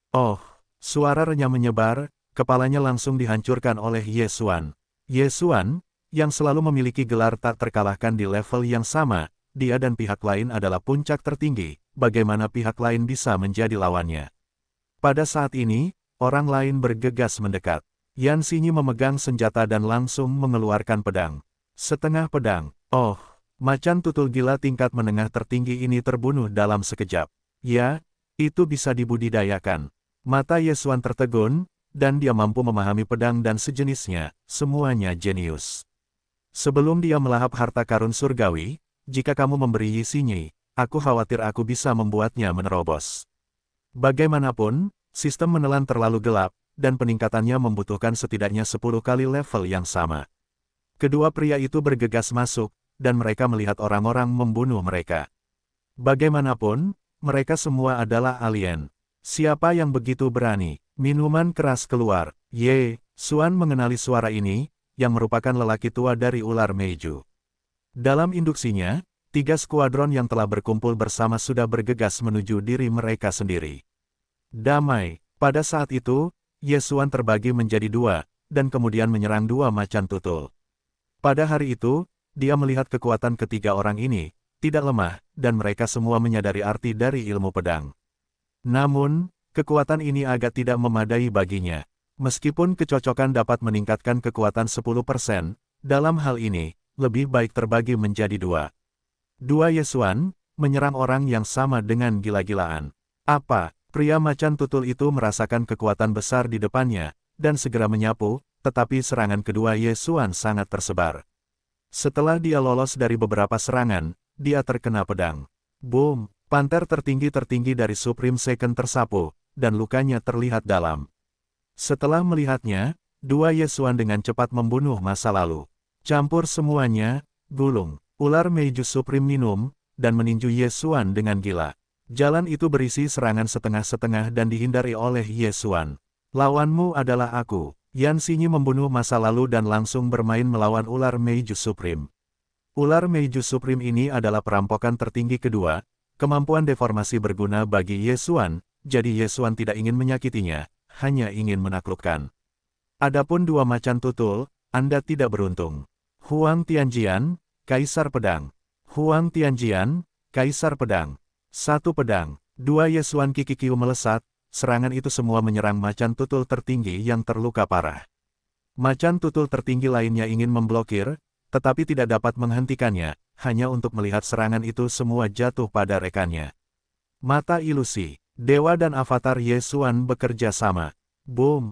Oh, suara renyah menyebar, kepalanya langsung dihancurkan oleh Yesuan. Yesuan, yang selalu memiliki gelar tak terkalahkan di level yang sama, dia dan pihak lain adalah puncak tertinggi, bagaimana pihak lain bisa menjadi lawannya. Pada saat ini, orang lain bergegas mendekat. Yan Xinyi memegang senjata dan langsung mengeluarkan pedang. Setengah pedang. Oh, macan tutul gila tingkat menengah tertinggi ini terbunuh dalam sekejap. Ya, itu bisa dibudidayakan. Mata Yesuan tertegun, dan dia mampu memahami pedang dan sejenisnya, semuanya jenius. Sebelum dia melahap harta karun surgawi, jika kamu memberi Yi Xinyi, aku khawatir aku bisa membuatnya menerobos. Bagaimanapun, sistem menelan terlalu gelap, dan peningkatannya membutuhkan setidaknya 10 kali level yang sama. Kedua pria itu bergegas masuk, dan mereka melihat orang-orang membunuh mereka. Bagaimanapun, mereka semua adalah alien. Siapa yang begitu berani? Minuman keras keluar. Suan mengenali suara ini, yang merupakan lelaki tua dari ular Meiju. Dalam induksinya, 3 skuadron yang telah berkumpul bersama sudah bergegas menuju diri mereka sendiri. Damai. Pada saat itu, Yesuan terbagi menjadi 2, dan kemudian menyerang 2 macan tutul. Pada hari itu, dia melihat kekuatan ketiga orang ini, tidak lemah, dan mereka semua menyadari arti dari ilmu pedang. Namun, kekuatan ini agak tidak memadai baginya. Meskipun kecocokan dapat meningkatkan kekuatan 10%, dalam hal ini, lebih baik terbagi menjadi 2. 2 Yesuan, menyerang orang yang sama dengan gila-gilaan. Apa? Pria macan tutul itu merasakan kekuatan besar di depannya, dan segera menyapu, tetapi serangan kedua Yesuan sangat tersebar. Setelah dia lolos dari beberapa serangan, dia terkena pedang. Boom! Panter tertinggi dari Supreme Second tersapu, dan lukanya terlihat dalam. Setelah melihatnya, 2 Yesuan dengan cepat membunuh masa lalu. Campur semuanya, gulung. Ular Meiju Supreme minum, dan meninju Yesuan dengan gila. Jalan itu berisi serangan setengah-setengah dan dihindari oleh Yesuan. Lawanmu adalah aku. Yan Xinyi membunuh masa lalu dan langsung bermain melawan ular Meiju Supreme. Ular Meiju Supreme ini adalah perampokan tertinggi kedua. Kemampuan deformasi berguna bagi Yesuan, jadi Yesuan tidak ingin menyakitinya, hanya ingin menaklukkan. Adapun 2 macan tutul, Anda tidak beruntung. Huang Tianjian, Kaisar Pedang. Huang Tianjian, Kaisar Pedang. 1 pedang. 2 Yesuan Kikikiu melesat, serangan itu semua menyerang macan tutul tertinggi yang terluka parah. Macan tutul tertinggi lainnya ingin memblokir, tetapi tidak dapat menghentikannya, hanya untuk melihat serangan itu semua jatuh pada rekannya. Mata ilusi, dewa dan avatar Yesuan bekerja sama. Boom!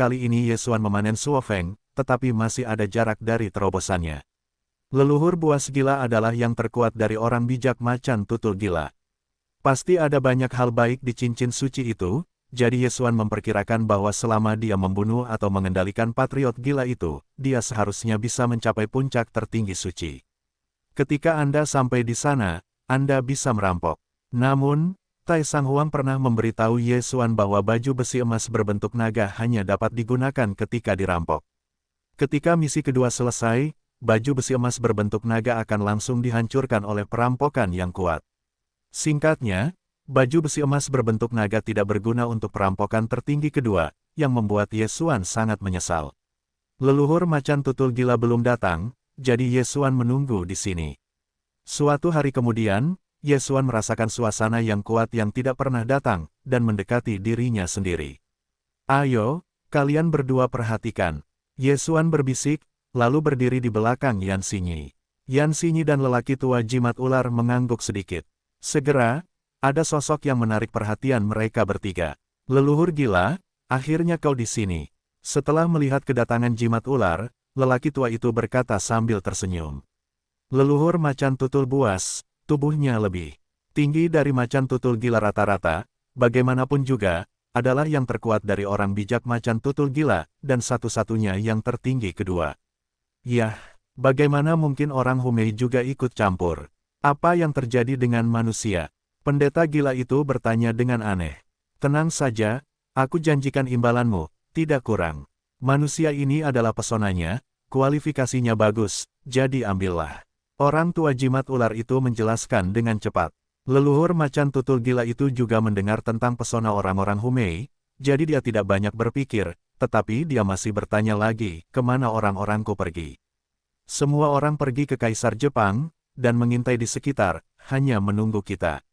kali ini Ye Xuan memanen Suo Feng, tetapi masih ada jarak dari terobosannya. Leluhur buas gila adalah yang terkuat dari orang bijak macan tutul gila. Pasti ada banyak hal baik di cincin suci itu, jadi Ye Xuan memperkirakan bahwa selama dia membunuh atau mengendalikan patriot gila itu, dia seharusnya bisa mencapai puncak tertinggi suci. Ketika Anda sampai di sana, Anda bisa merampok. Namun, Tai Sang Huang pernah memberitahu Ye Xuan bahwa baju besi emas berbentuk naga hanya dapat digunakan ketika dirampok. Ketika misi kedua selesai, baju besi emas berbentuk naga akan langsung dihancurkan oleh perampokan yang kuat. Singkatnya, baju besi emas berbentuk naga tidak berguna untuk perampokan tertinggi kedua, yang membuat Ye Xuan sangat menyesal. Leluhur macan tutul gila belum datang, jadi Ye Xuan menunggu di sini. Suatu hari kemudian, Ye Xuan merasakan suasana yang kuat yang tidak pernah datang, dan mendekati dirinya sendiri. Ayo, kalian berdua perhatikan. Ye Xuan berbisik, lalu berdiri di belakang Yan Xinyi. Yan Xinyi dan lelaki tua jimat ular mengangguk sedikit. Segera, ada sosok yang menarik perhatian mereka bertiga. Leluhur gila, akhirnya kau di sini. Setelah melihat kedatangan jimat ular, lelaki tua itu berkata sambil tersenyum. Leluhur macan tutul buas, tubuhnya lebih tinggi dari macan tutul gila rata-rata, bagaimanapun juga, adalah yang terkuat dari orang bijak macan tutul gila, dan satu-satunya yang tertinggi kedua. Yah, bagaimana mungkin orang Humei juga ikut campur? Apa yang terjadi dengan manusia? Pendeta gila itu bertanya dengan aneh. Tenang saja, aku janjikan imbalanmu, tidak kurang. Manusia ini adalah pesonanya, kualifikasinya bagus, jadi ambillah. Orang tua jimat ular itu menjelaskan dengan cepat. Leluhur macan tutul gila itu juga mendengar tentang pesona orang-orang Humei, jadi dia tidak banyak berpikir, tetapi dia masih bertanya lagi, kemana orang-orangku pergi. Semua orang pergi ke Kaisar Jepang, dan mengintai di sekitar, hanya menunggu kita.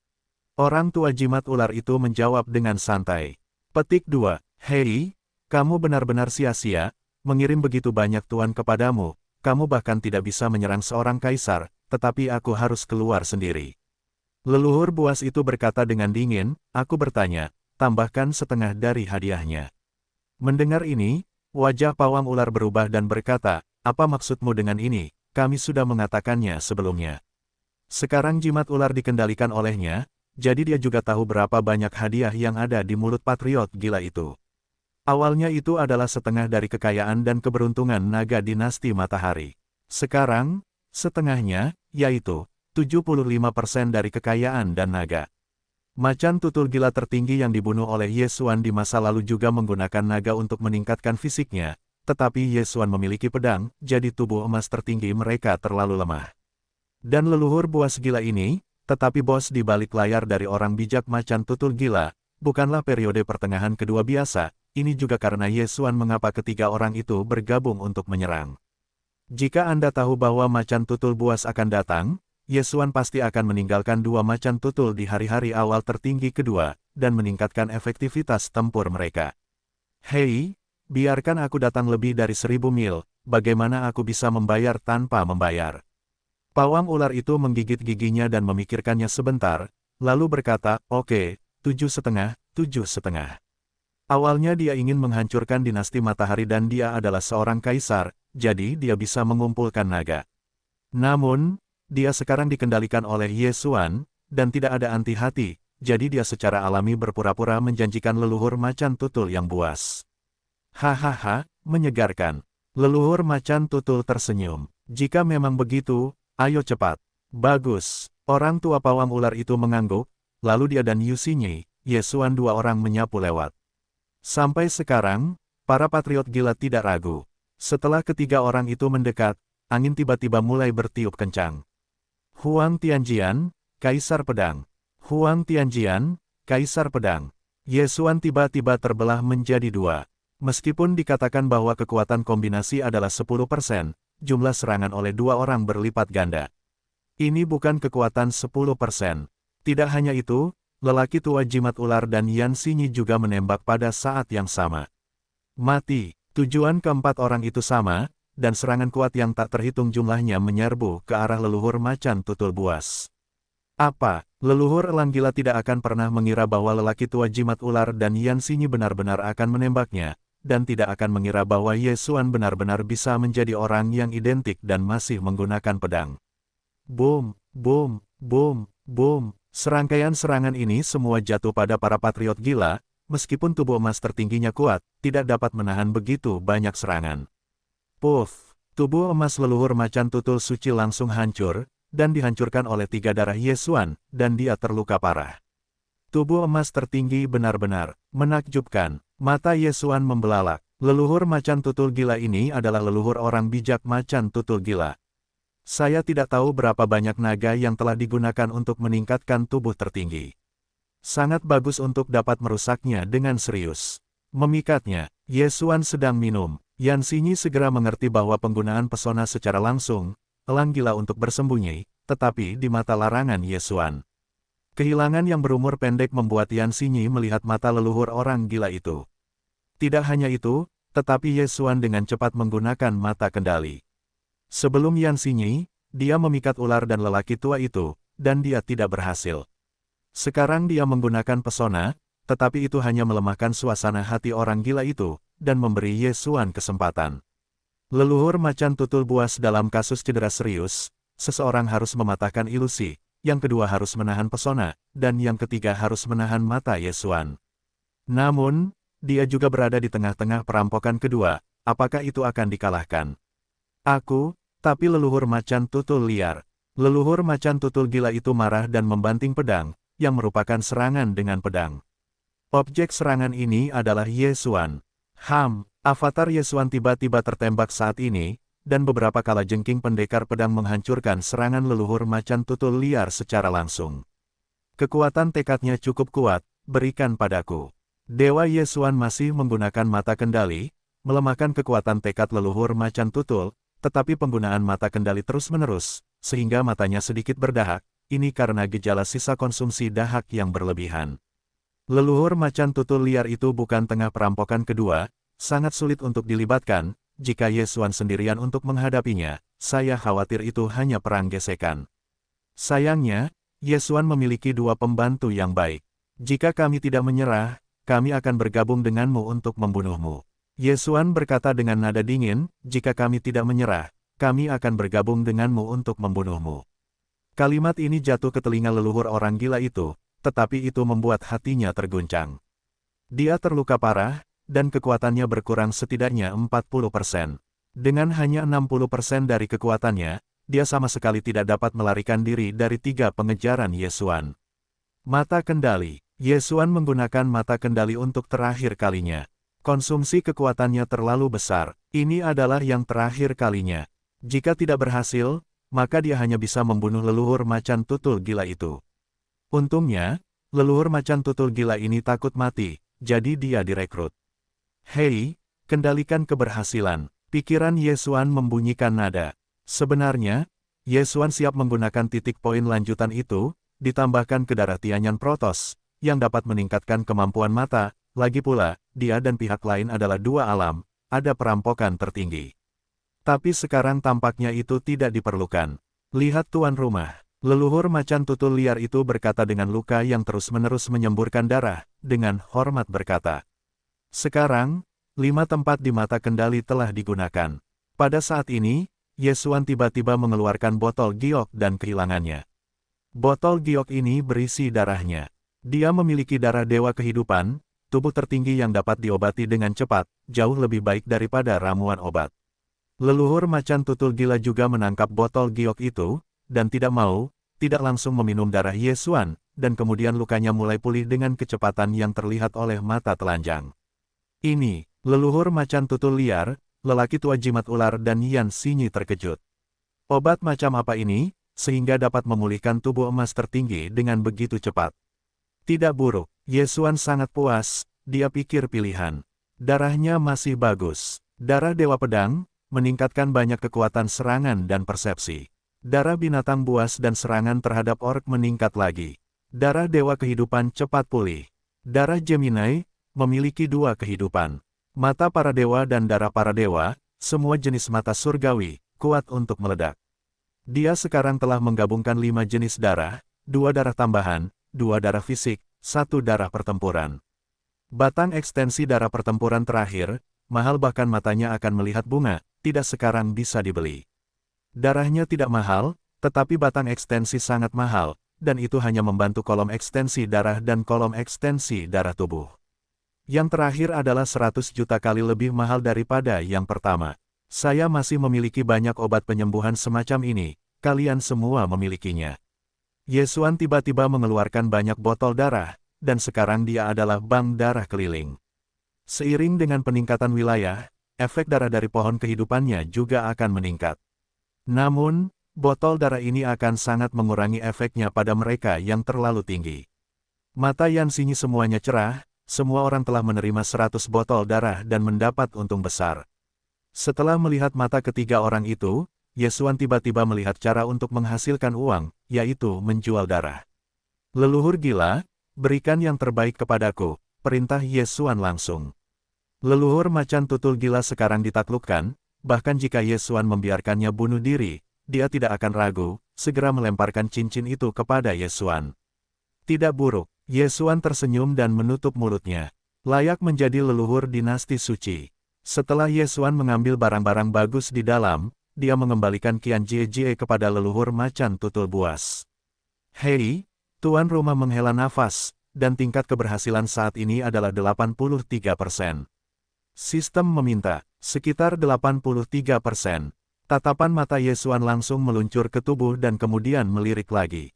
Orang tua jimat ular itu menjawab dengan santai. Petik 2. Hei, kamu benar-benar sia-sia, mengirim begitu banyak tuan kepadamu. Kamu bahkan tidak bisa menyerang seorang kaisar, tetapi aku harus keluar sendiri. Leluhur buas itu berkata dengan dingin, aku bertanya, tambahkan setengah dari hadiahnya. Mendengar ini, wajah pawang ular berubah dan berkata, apa maksudmu dengan ini? Kami sudah mengatakannya sebelumnya. Sekarang jimat ular dikendalikan olehnya, jadi dia juga tahu berapa banyak hadiah yang ada di mulut patriot gila itu. Awalnya itu adalah setengah dari kekayaan dan keberuntungan naga dinasti matahari. Sekarang, setengahnya, yaitu 75% dari kekayaan dan naga. Macan tutul gila tertinggi yang dibunuh oleh Ye Xuan di masa lalu juga menggunakan naga untuk meningkatkan fisiknya, tetapi Ye Xuan memiliki pedang, jadi tubuh emas tertinggi mereka terlalu lemah. Dan leluhur buas gila ini, tetapi bos di balik layar dari orang bijak macan tutul gila, bukanlah periode pertengahan kedua biasa. Ini juga karena Ye Xuan mengapa ketiga orang itu bergabung untuk menyerang. Jika Anda tahu bahwa macan tutul buas akan datang, Ye Xuan pasti akan meninggalkan dua macan tutul di hari-hari awal tertinggi kedua, dan meningkatkan efektivitas tempur mereka. Hei, biarkan aku datang lebih dari 1000 mil, bagaimana aku bisa membayar tanpa membayar? Pawang ular itu menggigit giginya dan memikirkannya sebentar, lalu berkata, oke, 7,5, 7,5. Awalnya dia ingin menghancurkan dinasti matahari dan dia adalah seorang kaisar, jadi dia bisa mengumpulkan naga. Namun, dia sekarang dikendalikan oleh Ye Xuan, dan tidak ada anti-hati, jadi dia secara alami berpura-pura menjanjikan leluhur macan tutul yang buas. Hahaha, menyegarkan. Leluhur macan tutul tersenyum. Jika memang begitu, ayo cepat. Bagus. Orang tua pawang ular itu mengangguk, lalu dia dan Yu Xinyi, Ye Xuan dua orang menyapu lewat. Sampai sekarang, para patriot gila tidak ragu. Setelah ketiga orang itu mendekat, angin tiba-tiba mulai bertiup kencang. Huang Tianjian, Kaisar Pedang. Huang Tianjian, Kaisar Pedang. Ye Xuan tiba-tiba terbelah menjadi dua. Meskipun dikatakan bahwa kekuatan kombinasi adalah 10%, jumlah serangan oleh dua orang berlipat ganda. Ini bukan kekuatan 10%. Tidak hanya itu, lelaki tua jimat ular dan Yan Xinyi juga menembak pada saat yang sama. Mati. Tujuan keempat orang itu sama, dan serangan kuat yang tak terhitung jumlahnya menyerbu ke arah leluhur macan tutul buas. Apa? Leluhur elang gila tidak akan pernah mengira bahwa lelaki tua jimat ular dan Yan Xinyi benar-benar akan menembaknya, dan tidak akan mengira bahwa Ye Xuan benar-benar bisa menjadi orang yang identik dan masih menggunakan pedang. Boom, boom, boom, boom. Serangkaian serangan ini semua jatuh pada para patriot gila, meskipun tubuh emas tertingginya kuat, tidak dapat menahan begitu banyak serangan. Puff, tubuh emas leluhur macan tutul suci langsung hancur, dan dihancurkan oleh 3 darah Ye Xuan, dan dia terluka parah. Tubuh emas tertinggi benar-benar menakjubkan. Mata Ye Xuan membelalak. Leluhur macan tutul gila ini adalah leluhur orang bijak macan tutul gila. Saya tidak tahu berapa banyak naga yang telah digunakan untuk meningkatkan tubuh tertinggi. Sangat bagus untuk dapat merusaknya dengan serius. Memikatnya, Ye Xuan sedang minum. Yan Xinyi segera mengerti bahwa penggunaan pesona secara langsung, elang gila untuk bersembunyi, tetapi di mata larangan Ye Xuan. Kehilangan yang berumur pendek membuat Yan Xinyi melihat mata leluhur orang gila itu. Tidak hanya itu, tetapi Ye Xuan dengan cepat menggunakan mata kendali. Sebelum Yan Xinyi, dia memikat ular dan lelaki tua itu, dan dia tidak berhasil. Sekarang dia menggunakan pesona, tetapi itu hanya melemahkan suasana hati orang gila itu, dan memberi Ye Xuan kesempatan. Leluhur macan tutul buas dalam kasus cedera serius, seseorang harus mematahkan ilusi. Yang kedua harus menahan pesona, dan yang ketiga harus menahan mata Ye Xuan. Namun, dia juga berada di tengah-tengah perampokan kedua, apakah itu akan dikalahkan? Tapi leluhur macan tutul liar. Leluhur macan tutul gila itu marah dan membanting pedang, yang merupakan serangan dengan pedang. Objek serangan ini adalah Ye Xuan. Avatar Ye Xuan tiba-tiba tertembak saat ini, dan beberapa kalajengking pendekar pedang menghancurkan serangan leluhur macan tutul liar secara langsung. Kekuatan tekadnya cukup kuat, berikan padaku. Dewa Ye Xuan masih menggunakan mata kendali, melemahkan kekuatan tekad leluhur macan tutul, tetapi penggunaan mata kendali terus-menerus, sehingga matanya sedikit berdahak, ini karena gejala sisa konsumsi dahak yang berlebihan. Leluhur macan tutul liar itu bukan tengah perampokan kedua, sangat sulit untuk dilibatkan. Jika Ye Xuan sendirian untuk menghadapinya, saya khawatir itu hanya perang gesekan. Sayangnya, Ye Xuan memiliki 2 pembantu yang baik. Jika kami tidak menyerah, kami akan bergabung denganmu untuk membunuhmu. Ye Xuan berkata dengan nada dingin, jika kami tidak menyerah, kami akan bergabung denganmu untuk membunuhmu. Kalimat ini jatuh ke telinga leluhur orang gila itu, tetapi itu membuat hatinya terguncang. Dia terluka parah, dan kekuatannya berkurang setidaknya 40%. Dengan hanya 60% dari kekuatannya, dia sama sekali tidak dapat melarikan diri dari 3 pengejaran Ye Xuan. Mata kendali. Ye Xuan menggunakan mata kendali untuk terakhir kalinya. Konsumsi kekuatannya terlalu besar. Ini adalah yang terakhir kalinya. Jika tidak berhasil, maka dia hanya bisa membunuh leluhur macan tutul gila itu. Untungnya, leluhur macan tutul gila ini takut mati, jadi dia direkrut. Hei, kendalikan keberhasilan. Pikiran Ye Xuan membunyikan nada. Sebenarnya, Ye Xuan siap menggunakan titik poin lanjutan itu, ditambahkan ke darah Tianyan Protos, yang dapat meningkatkan kemampuan mata. Lagi pula, dia dan pihak lain adalah 2 alam, ada perampokan tertinggi. Tapi sekarang tampaknya itu tidak diperlukan. Lihat tuan rumah. Leluhur macan tutul liar itu berkata dengan luka yang terus-menerus menyemburkan darah, dengan hormat berkata. Sekarang, 5 tempat di mata kendali telah digunakan. Pada saat ini, Ye Xuan tiba-tiba mengeluarkan botol giok dan kehilangannya. Botol giok ini berisi darahnya. Dia memiliki darah dewa kehidupan, tubuh tertinggi yang dapat diobati dengan cepat, jauh lebih baik daripada ramuan obat. Leluhur macan tutul gila juga menangkap botol giok itu, dan tidak langsung meminum darah Ye Xuan, dan kemudian lukanya mulai pulih dengan kecepatan yang terlihat oleh mata telanjang. Ini, leluhur macan tutul liar, lelaki tua jimat ular dan Yan Xinyi terkejut. Obat macam apa ini, sehingga dapat memulihkan tubuh emas tertinggi dengan begitu cepat? Tidak buruk, Ye Xuan sangat puas, dia pikir pilihan. Darahnya masih bagus. Darah Dewa Pedang, meningkatkan banyak kekuatan serangan dan persepsi. Darah binatang buas dan serangan terhadap orc meningkat lagi. Darah Dewa Kehidupan cepat pulih. Darah Gemini, memiliki 2 kehidupan. Mata para dewa dan darah para dewa, semua jenis mata surgawi, kuat untuk meledak. Dia sekarang telah menggabungkan 5 jenis darah, 2 darah tambahan, 2 darah fisik, 1 darah pertempuran. Batang ekstensi darah pertempuran terakhir, mahal bahkan matanya akan melihat bunga, tidak sekarang bisa dibeli. Darahnya tidak mahal, tetapi batang ekstensi sangat mahal, dan itu hanya membantu kolom ekstensi darah dan kolom ekstensi darah tubuh. Yang terakhir adalah 100 juta kali lebih mahal daripada yang pertama. Saya masih memiliki banyak obat penyembuhan semacam ini, kalian semua memilikinya. Yesuan tiba-tiba mengeluarkan banyak botol darah, dan sekarang dia adalah bank darah keliling. Seiring dengan peningkatan wilayah, efek darah dari pohon kehidupannya juga akan meningkat. Namun, botol darah ini akan sangat mengurangi efeknya pada mereka yang terlalu tinggi. Mata Yan Xinyi semuanya cerah, semua orang telah menerima 100 botol darah dan mendapat untung besar. Setelah melihat mata ketiga orang itu, Yesuan tiba-tiba melihat cara untuk menghasilkan uang, yaitu menjual darah. Leluhur gila, berikan yang terbaik kepadaku, perintah Yesuan langsung. Leluhur macan tutul gila sekarang ditaklukkan, bahkan jika Yesuan membiarkannya bunuh diri, dia tidak akan ragu, segera melemparkan cincin itu kepada Yesuan. Tidak buruk, Yesuan tersenyum dan menutup mulutnya. Layak menjadi leluhur dinasti suci. Setelah Yesuan mengambil barang-barang bagus di dalam, dia mengembalikan Qian Jie kepada leluhur macan tutul buas. Hei, tuan rumah menghela nafas, dan tingkat keberhasilan saat ini adalah 83%. Sistem meminta, sekitar 83%. Tatapan mata Yesuan langsung meluncur ke tubuh dan kemudian melirik lagi.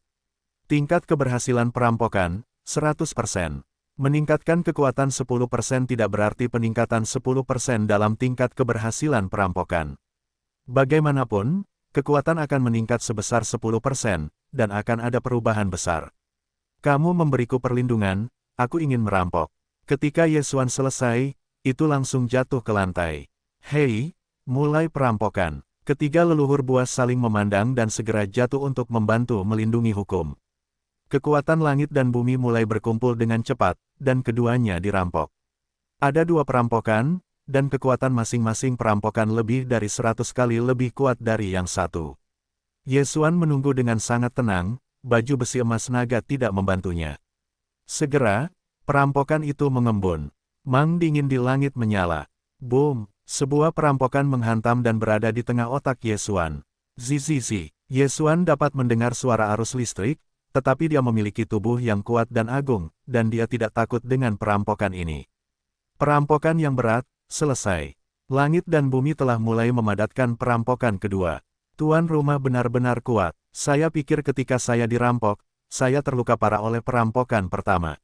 Tingkat keberhasilan perampokan, 100%. Meningkatkan kekuatan 10% tidak berarti peningkatan 10% dalam tingkat keberhasilan perampokan. Bagaimanapun, kekuatan akan meningkat sebesar 10%, dan akan ada perubahan besar. Kamu memberiku perlindungan, aku ingin merampok. Ketika Yesuan selesai, itu langsung jatuh ke lantai. Hei, mulai perampokan. Ketiga leluhur buas saling memandang dan segera jatuh untuk membantu melindungi hukum. Kekuatan langit dan bumi mulai berkumpul dengan cepat, dan keduanya dirampok. Ada dua perampokan, dan kekuatan masing-masing perampokan lebih dari 100 kali lebih kuat dari yang satu. Yesuan menunggu dengan sangat tenang, baju besi emas naga tidak membantunya. Segera, perampokan itu mengembun. Mang dingin di langit menyala. Boom, sebuah perampokan menghantam dan berada di tengah otak Yesuan. Zizizi, Yesuan dapat mendengar suara arus listrik, tetapi dia memiliki tubuh yang kuat dan agung, dan dia tidak takut dengan perampokan ini. Perampokan yang berat, selesai. Langit dan bumi telah mulai memadatkan perampokan kedua. Tuan rumah benar-benar kuat. Saya pikir ketika saya dirampok, saya terluka parah oleh perampokan pertama.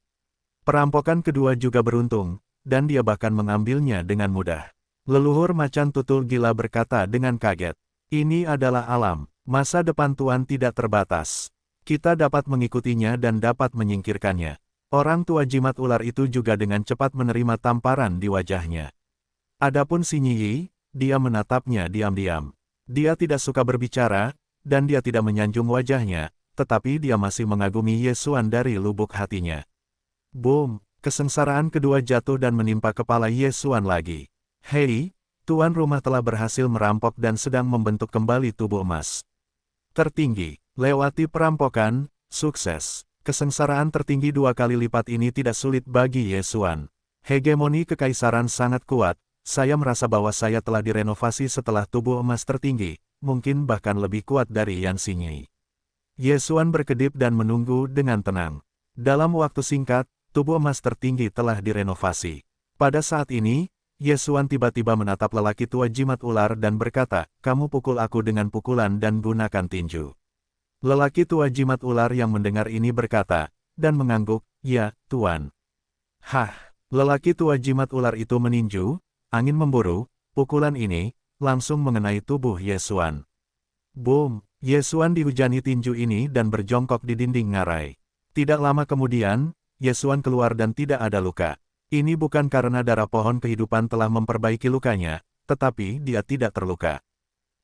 Perampokan kedua juga beruntung, dan dia bahkan mengambilnya dengan mudah. Leluhur macan tutul gila berkata dengan kaget. Ini adalah alam, masa depan Tuan tidak terbatas. Kita dapat mengikutinya dan dapat menyingkirkannya. Orang tua jimat ular itu juga dengan cepat menerima tamparan di wajahnya. Adapun Xinyi Yi, dia menatapnya diam-diam. Dia tidak suka berbicara, dan dia tidak menyanjung wajahnya, tetapi dia masih mengagumi Yesuan dari lubuk hatinya. Boom, kesengsaraan kedua jatuh dan menimpa kepala Yesuan lagi. Hei, tuan rumah telah berhasil merampok dan sedang membentuk kembali tubuh emas tertinggi. Lewati perampokan, sukses. Kesengsaraan tertinggi 2 kali lipat ini tidak sulit bagi Yesuan. Hegemoni kekaisaran sangat kuat. Saya merasa bahwa saya telah direnovasi setelah tubuh emas tertinggi, mungkin bahkan lebih kuat dari Yan Xinyi. Yesuan berkedip dan menunggu dengan tenang. Dalam waktu singkat, tubuh emas tertinggi telah direnovasi. Pada saat ini, Yesuan tiba-tiba menatap lelaki tua jimat ular dan berkata, "Kamu pukul aku dengan pukulan dan gunakan tinju." Lelaki tua jimat ular yang mendengar ini berkata, dan mengangguk, "Ya, Tuan." Hah, lelaki tua jimat ular itu meninju. Angin memburu, pukulan ini, langsung mengenai tubuh Yesuan. Boom, Yesuan dihujani tinju ini dan berjongkok di dinding ngarai. Tidak lama kemudian, Yesuan keluar dan tidak ada luka. Ini bukan karena darah pohon kehidupan telah memperbaiki lukanya, tetapi dia tidak terluka.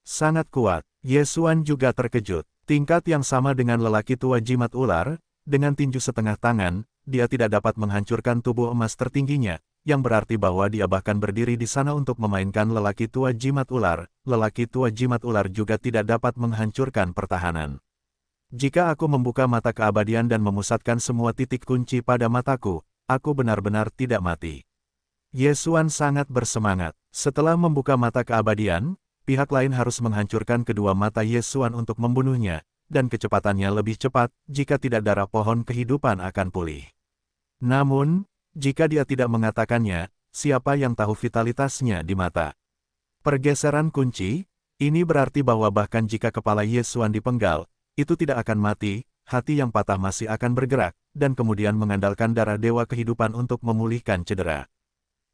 Sangat kuat, Yesuan juga terkejut. Tingkat yang sama dengan lelaki tua jimat ular, dengan tinju setengah tangan, dia tidak dapat menghancurkan tubuh emas tertingginya. Yang berarti bahwa dia bahkan berdiri di sana untuk memainkan lelaki tua jimat ular. Lelaki tua jimat ular juga tidak dapat menghancurkan pertahanan. Jika aku membuka mata keabadian dan memusatkan semua titik kunci pada mataku, aku benar-benar tidak mati. Ye Xuan sangat bersemangat. Setelah membuka mata keabadian, pihak lain harus menghancurkan kedua mata Ye Xuan untuk membunuhnya, dan kecepatannya lebih cepat, jika tidak darah pohon kehidupan akan pulih. Namun, jika dia tidak mengatakannya, siapa yang tahu vitalitasnya di mata? Pergeseran kunci, ini berarti bahwa bahkan jika kepala Ye Xuan dipenggal, itu tidak akan mati, hati yang patah masih akan bergerak, dan kemudian mengandalkan darah dewa kehidupan untuk memulihkan cedera.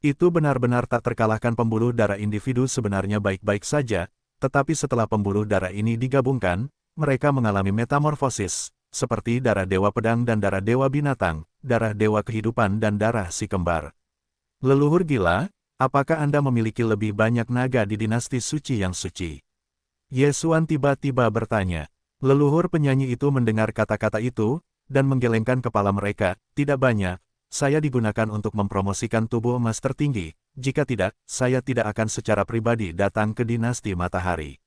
Itu benar-benar tak terkalahkan. Pembuluh darah individu sebenarnya baik-baik saja, tetapi setelah pembuluh darah ini digabungkan, mereka mengalami metamorfosis, seperti darah dewa pedang dan darah dewa binatang, darah dewa kehidupan dan darah si kembar. Leluhur gila, apakah Anda memiliki lebih banyak naga di dinasti suci yang suci? Ye Xuan tiba-tiba bertanya. Leluhur penyanyi itu mendengar kata-kata itu, dan menggelengkan kepala mereka. Tidak banyak. Saya digunakan untuk mempromosikan tubuh emas tertinggi, jika tidak, saya tidak akan secara pribadi datang ke dinasti matahari.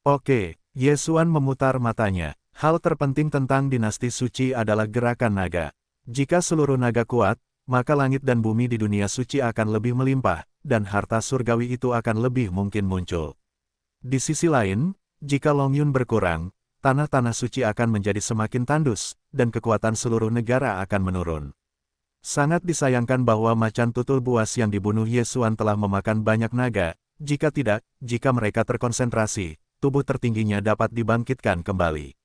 Oke, Ye Xuan memutar matanya. Hal terpenting tentang dinasti suci adalah gerakan naga. Jika seluruh naga kuat, maka langit dan bumi di dunia suci akan lebih melimpah, dan harta surgawi itu akan lebih mungkin muncul. Di sisi lain, jika Long Yun berkurang, tanah-tanah suci akan menjadi semakin tandus, dan kekuatan seluruh negara akan menurun. Sangat disayangkan bahwa macan tutul buas yang dibunuh Ye Xuan telah memakan banyak naga. Jika tidak, jika mereka terkonsentrasi, tubuh tertingginya dapat dibangkitkan kembali.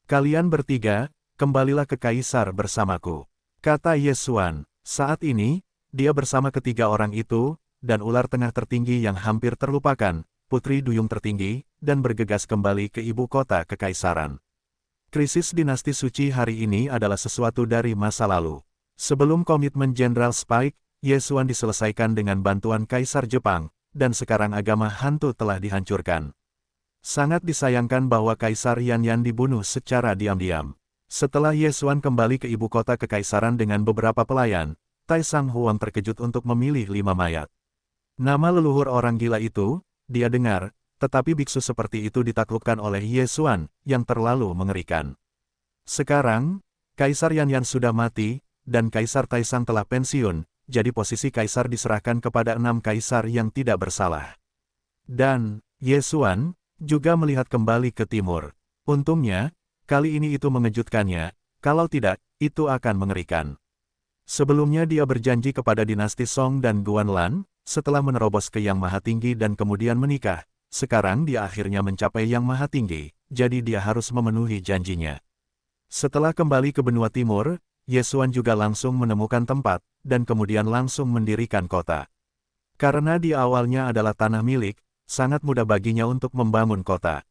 Kalian bertiga, kembalilah ke Kaisar bersamaku, kata Ye Xuan. Saat ini, dia bersama ketiga orang itu, dan ular tengah tertinggi yang hampir terlupakan, putri duyung tertinggi, dan bergegas kembali ke ibu kota kekaisaran. Krisis dinasti suci hari ini adalah sesuatu dari masa lalu. Sebelum komitmen Jenderal Spike, Ye Xuan diselesaikan dengan bantuan Kaisar Jepang, dan sekarang agama hantu telah dihancurkan. Sangat disayangkan bahwa Kaisar Yanyan dibunuh secara diam-diam. Setelah Ye Xuan kembali ke ibu kota kekaisaran dengan beberapa pelayan, Tai Sang Huang terkejut untuk memilih 5 mayat. Nama leluhur orang gila itu, dia dengar, tetapi biksu seperti itu ditaklukkan oleh Ye Xuan, yang terlalu mengerikan. Sekarang, Kaisar Yanyan sudah mati, dan Kaisar Taisang telah pensiun, jadi posisi Kaisar diserahkan kepada 6 Kaisar yang tidak bersalah. Dan, Ye Xuan, juga melihat kembali ke timur. Untungnya, kali ini itu mengejutkannya, kalau tidak, itu akan mengerikan. Sebelumnya dia berjanji kepada dinasti Song dan Guanlan, setelah menerobos ke Yang Maha Tinggi dan kemudian menikah, sekarang dia akhirnya mencapai Yang Maha Tinggi, jadi dia harus memenuhi janjinya. Setelah kembali ke benua timur, Ye Xuan juga langsung menemukan tempat, dan kemudian langsung mendirikan kota. Karena di awalnya adalah tanah milik, sangat mudah baginya untuk membangun kota.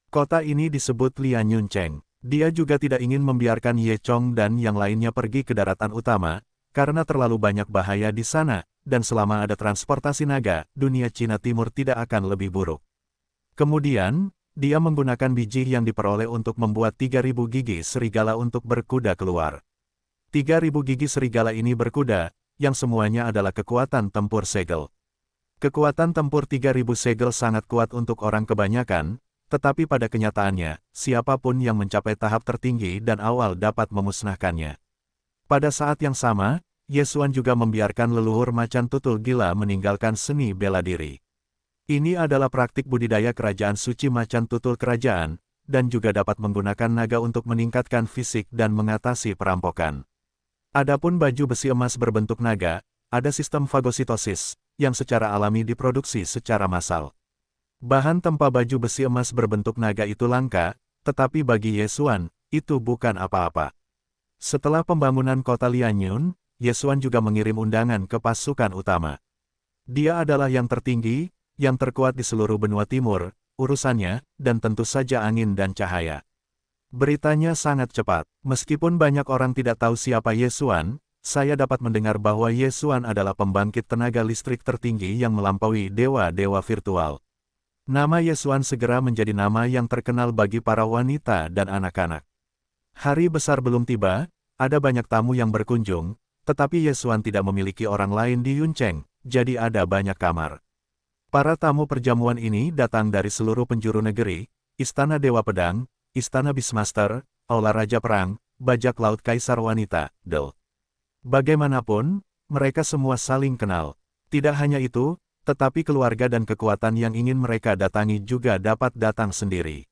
Kota ini disebut Lianyuncheng. Dia juga tidak ingin membiarkan Ye Chong dan yang lainnya pergi ke daratan utama, karena terlalu banyak bahaya di sana, dan selama ada transportasi naga, dunia Cina Timur tidak akan lebih buruk. Kemudian, dia menggunakan biji yang diperoleh untuk membuat 3.000 gigi serigala untuk berkuda keluar. 3.000 gigi serigala ini berkuda, yang semuanya adalah kekuatan tempur segel. Kekuatan tempur 3.000 segel sangat kuat untuk orang kebanyakan, tetapi pada kenyataannya, siapapun yang mencapai tahap tertinggi dan awal dapat memusnahkannya. Pada saat yang sama, Ye Xuan juga membiarkan leluhur macan tutul gila meninggalkan seni bela diri. Ini adalah praktik budidaya kerajaan suci macan tutul kerajaan, dan juga dapat menggunakan naga untuk meningkatkan fisik dan mengatasi perampokan. Adapun baju besi emas berbentuk naga, ada sistem fagositosis, yang secara alami diproduksi secara massal. Bahan tempa baju besi emas berbentuk naga itu langka, tetapi bagi Ye Xuan, itu bukan apa-apa. Setelah pembangunan kota Lianyun, Ye Xuan juga mengirim undangan ke pasukan utama. Dia adalah yang tertinggi, yang terkuat di seluruh benua timur, urusannya, dan tentu saja angin dan cahaya. Beritanya sangat cepat. Meskipun banyak orang tidak tahu siapa Ye Xuan, saya dapat mendengar bahwa Ye Xuan adalah pembangkit tenaga listrik tertinggi yang melampaui dewa-dewa virtual. Nama Ye Xuan segera menjadi nama yang terkenal bagi para wanita dan anak-anak. Hari besar belum tiba, ada banyak tamu yang berkunjung, tetapi Ye Xuan tidak memiliki orang lain di Yuncheng, jadi ada banyak kamar. Para tamu perjamuan ini datang dari seluruh penjuru negeri, Istana Dewa Pedang, Istana Beastmaster, Aula Raja Perang, Bajak Laut Kaisar Wanita, Del. Bagaimanapun, mereka semua saling kenal. Tidak hanya itu, tetapi keluarga dan kekuatan yang ingin mereka datangi juga dapat datang sendiri.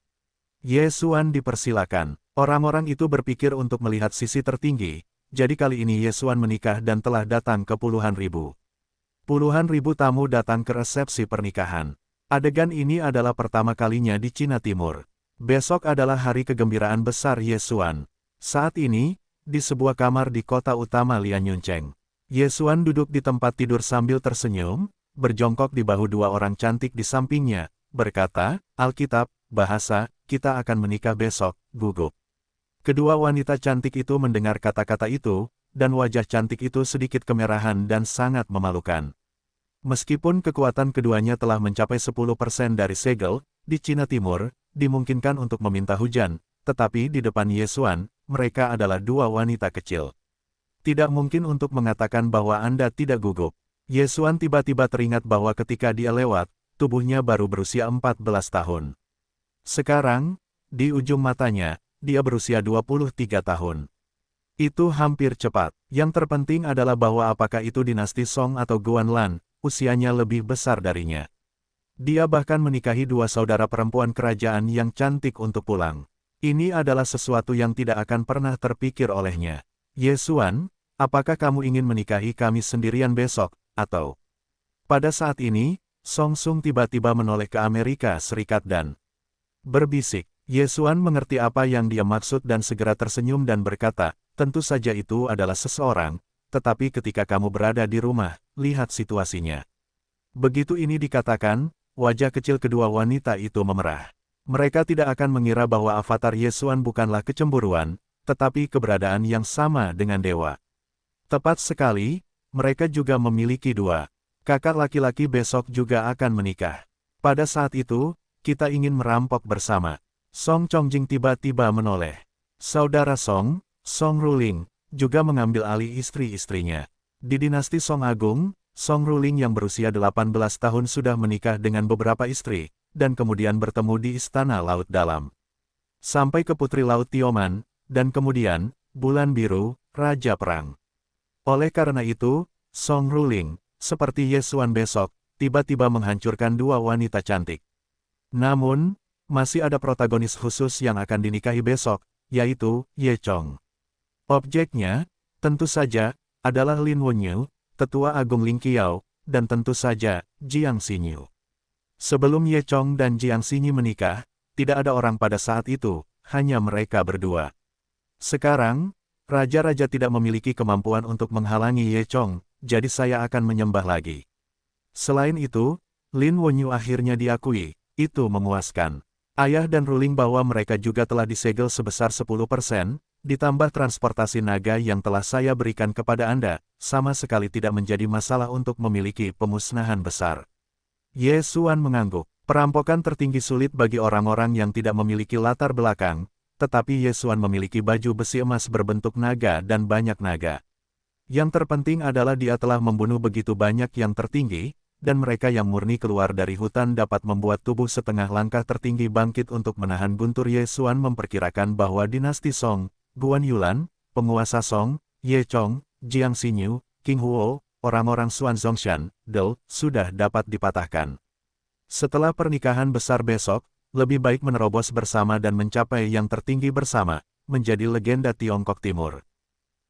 Ye Xuan dipersilakan. Orang-orang itu berpikir untuk melihat sisi tertinggi, jadi kali ini Ye Xuan menikah dan telah datang ke puluhan ribu. Puluhan ribu tamu datang ke resepsi pernikahan. Adegan ini adalah pertama kalinya di Cina Timur. Besok adalah hari kegembiraan besar Ye Xuan. Saat ini, di sebuah kamar di kota utama Lianyuncheng. Ye Xuan duduk di tempat tidur sambil tersenyum, berjongkok di bahu dua orang cantik di sampingnya, berkata, Alkitab, bahasa, kita akan menikah besok, gugup. Kedua wanita cantik itu mendengar kata-kata itu, dan wajah cantik itu sedikit kemerahan dan sangat memalukan. Meskipun kekuatan keduanya telah mencapai 10% dari segel, di Cina Timur, dimungkinkan untuk meminta hujan, tetapi di depan Ye Xuan, mereka adalah dua wanita kecil. Tidak mungkin untuk mengatakan bahwa Anda tidak gugup. Ye Xuan tiba-tiba teringat bahwa ketika dia lewat, tubuhnya baru berusia 14 tahun. Sekarang, di ujung matanya, dia berusia 23 tahun. Itu hampir cepat. Yang terpenting adalah bahwa apakah itu dinasti Song atau Guanlan, usianya lebih besar darinya. Dia bahkan menikahi dua saudara perempuan kerajaan yang cantik untuk pulang. Ini adalah sesuatu yang tidak akan pernah terpikir olehnya. Ye Xuan, apakah kamu ingin menikahi kami sendirian besok, atau? Pada saat ini, Song Sung tiba-tiba menoleh ke Amerika Serikat dan berbisik. Ye Xuan mengerti apa yang dia maksud dan segera tersenyum dan berkata, tentu saja itu adalah seseorang, tetapi ketika kamu berada di rumah, lihat situasinya. Begitu ini dikatakan, wajah kecil kedua wanita itu memerah. Mereka tidak akan mengira bahwa avatar Ye Xuan bukanlah kecemburuan, tetapi keberadaan yang sama dengan dewa. Tepat sekali, mereka juga memiliki dua. Kakak laki-laki besok juga akan menikah. Pada saat itu, kita ingin merampok bersama. Song Chongjing tiba-tiba menoleh. Saudara Song, Song Ruling, juga mengambil alih istri-istrinya. Di dinasti Song Agung, Song Ruling yang berusia 18 tahun sudah menikah dengan beberapa istri, dan kemudian bertemu di Istana Laut Dalam. Sampai ke Putri Laut Tioman, dan kemudian, Bulan Biru, Raja Perang. Oleh karena itu, Song Ruling, seperti Ye Xuan besok, tiba-tiba menghancurkan dua wanita cantik. Namun, masih ada protagonis khusus yang akan dinikahi besok, yaitu Ye Chong. Objeknya, tentu saja, adalah Lin Wenyu, Tetua Agung Ling Qiao, dan tentu saja, Jiang Xinyu. Sebelum Ye Chong dan Jiang Xinyi menikah, tidak ada orang pada saat itu, hanya mereka berdua. Sekarang, raja-raja tidak memiliki kemampuan untuk menghalangi Ye Chong, jadi saya akan menyembah lagi. Selain itu, Lin Wenyu akhirnya diakui, itu memuaskan. Ayah dan Ruling bahwa mereka juga telah disegel sebesar 10%, ditambah transportasi naga yang telah saya berikan kepada Anda, sama sekali tidak menjadi masalah untuk memiliki pemusnahan besar. Ye Xuan mengangguk. Perampokan tertinggi sulit bagi orang-orang yang tidak memiliki latar belakang, tetapi Ye Xuan memiliki baju besi emas berbentuk naga dan banyak naga. Yang terpenting adalah dia telah membunuh begitu banyak yang tertinggi, dan mereka yang murni keluar dari hutan dapat membuat tubuh setengah langkah tertinggi bangkit untuk menahan guntur. Ye Xuan memperkirakan bahwa dinasti Song, Guan Yulan, penguasa Song, Ye Chong, Jiang Xinyu, King Huo, orang-orang Xuan Zongshan, Del, sudah dapat dipatahkan. Setelah pernikahan besar besok, lebih baik menerobos bersama dan mencapai yang tertinggi bersama, menjadi legenda Tiongkok Timur.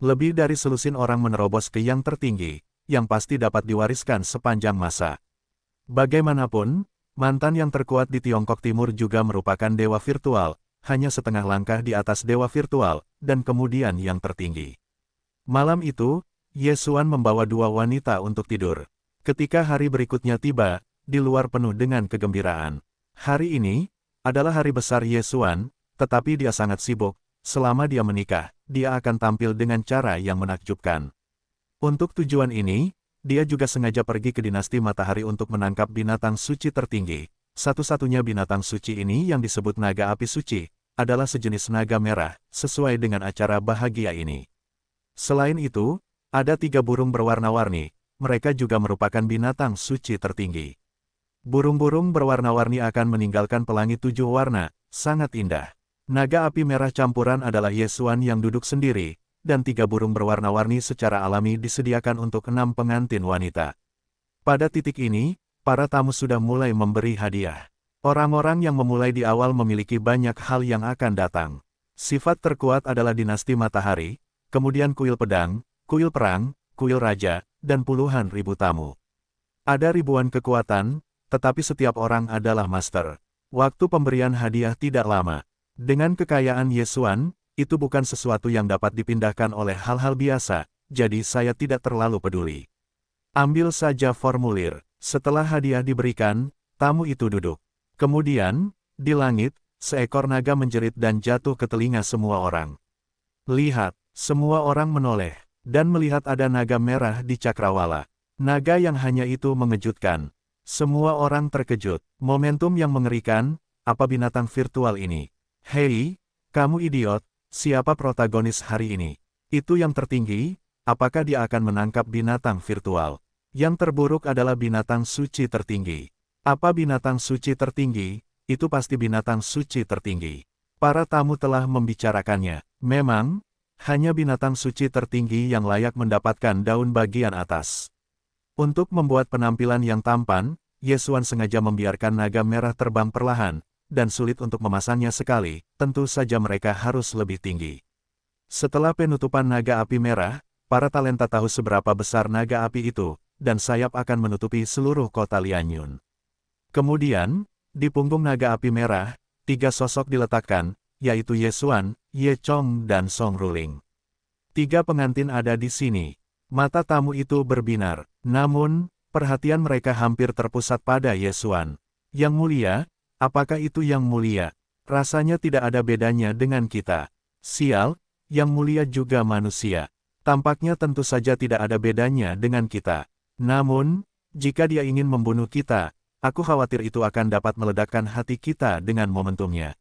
Lebih dari selusin orang menerobos ke yang tertinggi, yang pasti dapat diwariskan sepanjang masa. Bagaimanapun, mantan yang terkuat di Tiongkok Timur juga merupakan dewa virtual, hanya setengah langkah di atas dewa virtual, dan kemudian yang tertinggi. Malam itu, Ye Xuan membawa dua wanita untuk tidur. Ketika hari berikutnya tiba, di luar penuh dengan kegembiraan. Hari ini adalah hari besar Ye Xuan, tetapi dia sangat sibuk. Selama dia menikah, dia akan tampil dengan cara yang menakjubkan. Untuk tujuan ini, dia juga sengaja pergi ke dinasti Matahari untuk menangkap binatang suci tertinggi. Satu-satunya binatang suci ini yang disebut naga api suci, adalah sejenis naga merah, sesuai dengan acara bahagia ini. Selain itu, ada 3 burung berwarna-warni, mereka juga merupakan binatang suci tertinggi. Burung-burung berwarna-warni akan meninggalkan pelangi 7 warna, sangat indah. Naga api merah campuran adalah Ye Xuan yang duduk sendiri, dan 3 burung berwarna-warni secara alami disediakan untuk 6 pengantin wanita. Pada titik ini, para tamu sudah mulai memberi hadiah. Orang-orang yang memulai di awal memiliki banyak hal yang akan datang. Sifat terkuat adalah dinasti matahari, kemudian kuil pedang, kuil perang, kuil raja, dan puluhan ribu tamu. Ada ribuan kekuatan, tetapi setiap orang adalah master. Waktu pemberian hadiah tidak lama. Dengan kekayaan Yesuan, itu bukan sesuatu yang dapat dipindahkan oleh hal-hal biasa, jadi saya tidak terlalu peduli. Ambil saja formulir. Setelah hadiah diberikan, tamu itu duduk. Kemudian, di langit, seekor naga menjerit dan jatuh ke telinga semua orang. Lihat, semua orang menoleh, dan melihat ada naga merah di cakrawala. Naga yang hanya itu mengejutkan. Semua orang terkejut. Momentum yang mengerikan, apa binatang virtual ini? Hei, kamu idiot, siapa protagonis hari ini? Itu yang tertinggi, apakah dia akan menangkap binatang virtual? Yang terburuk adalah binatang suci tertinggi. Apa binatang suci tertinggi? Itu pasti binatang suci tertinggi. Para tamu telah membicarakannya. Memang, hanya binatang suci tertinggi yang layak mendapatkan daun bagian atas. Untuk membuat penampilan yang tampan, Yesuan sengaja membiarkan naga merah terbang perlahan, dan sulit untuk memasangnya sekali, tentu saja mereka harus lebih tinggi. Setelah penutupan naga api merah, para talenta tahu seberapa besar naga api itu, dan sayap akan menutupi seluruh kota Lianyun. Kemudian, di punggung naga api merah, 3 sosok diletakkan, yaitu Yesuan, Ye Chong dan Song Ruling. 3 pengantin ada di sini. Mata tamu itu berbinar, namun, perhatian mereka hampir terpusat pada Yesuan. Yang mulia, apakah itu yang mulia? Rasanya tidak ada bedanya dengan kita. Sial, yang mulia juga manusia. Tampaknya tentu saja tidak ada bedanya dengan kita. Namun, jika dia ingin membunuh kita, aku khawatir itu akan dapat meledakkan hati kita dengan momentumnya.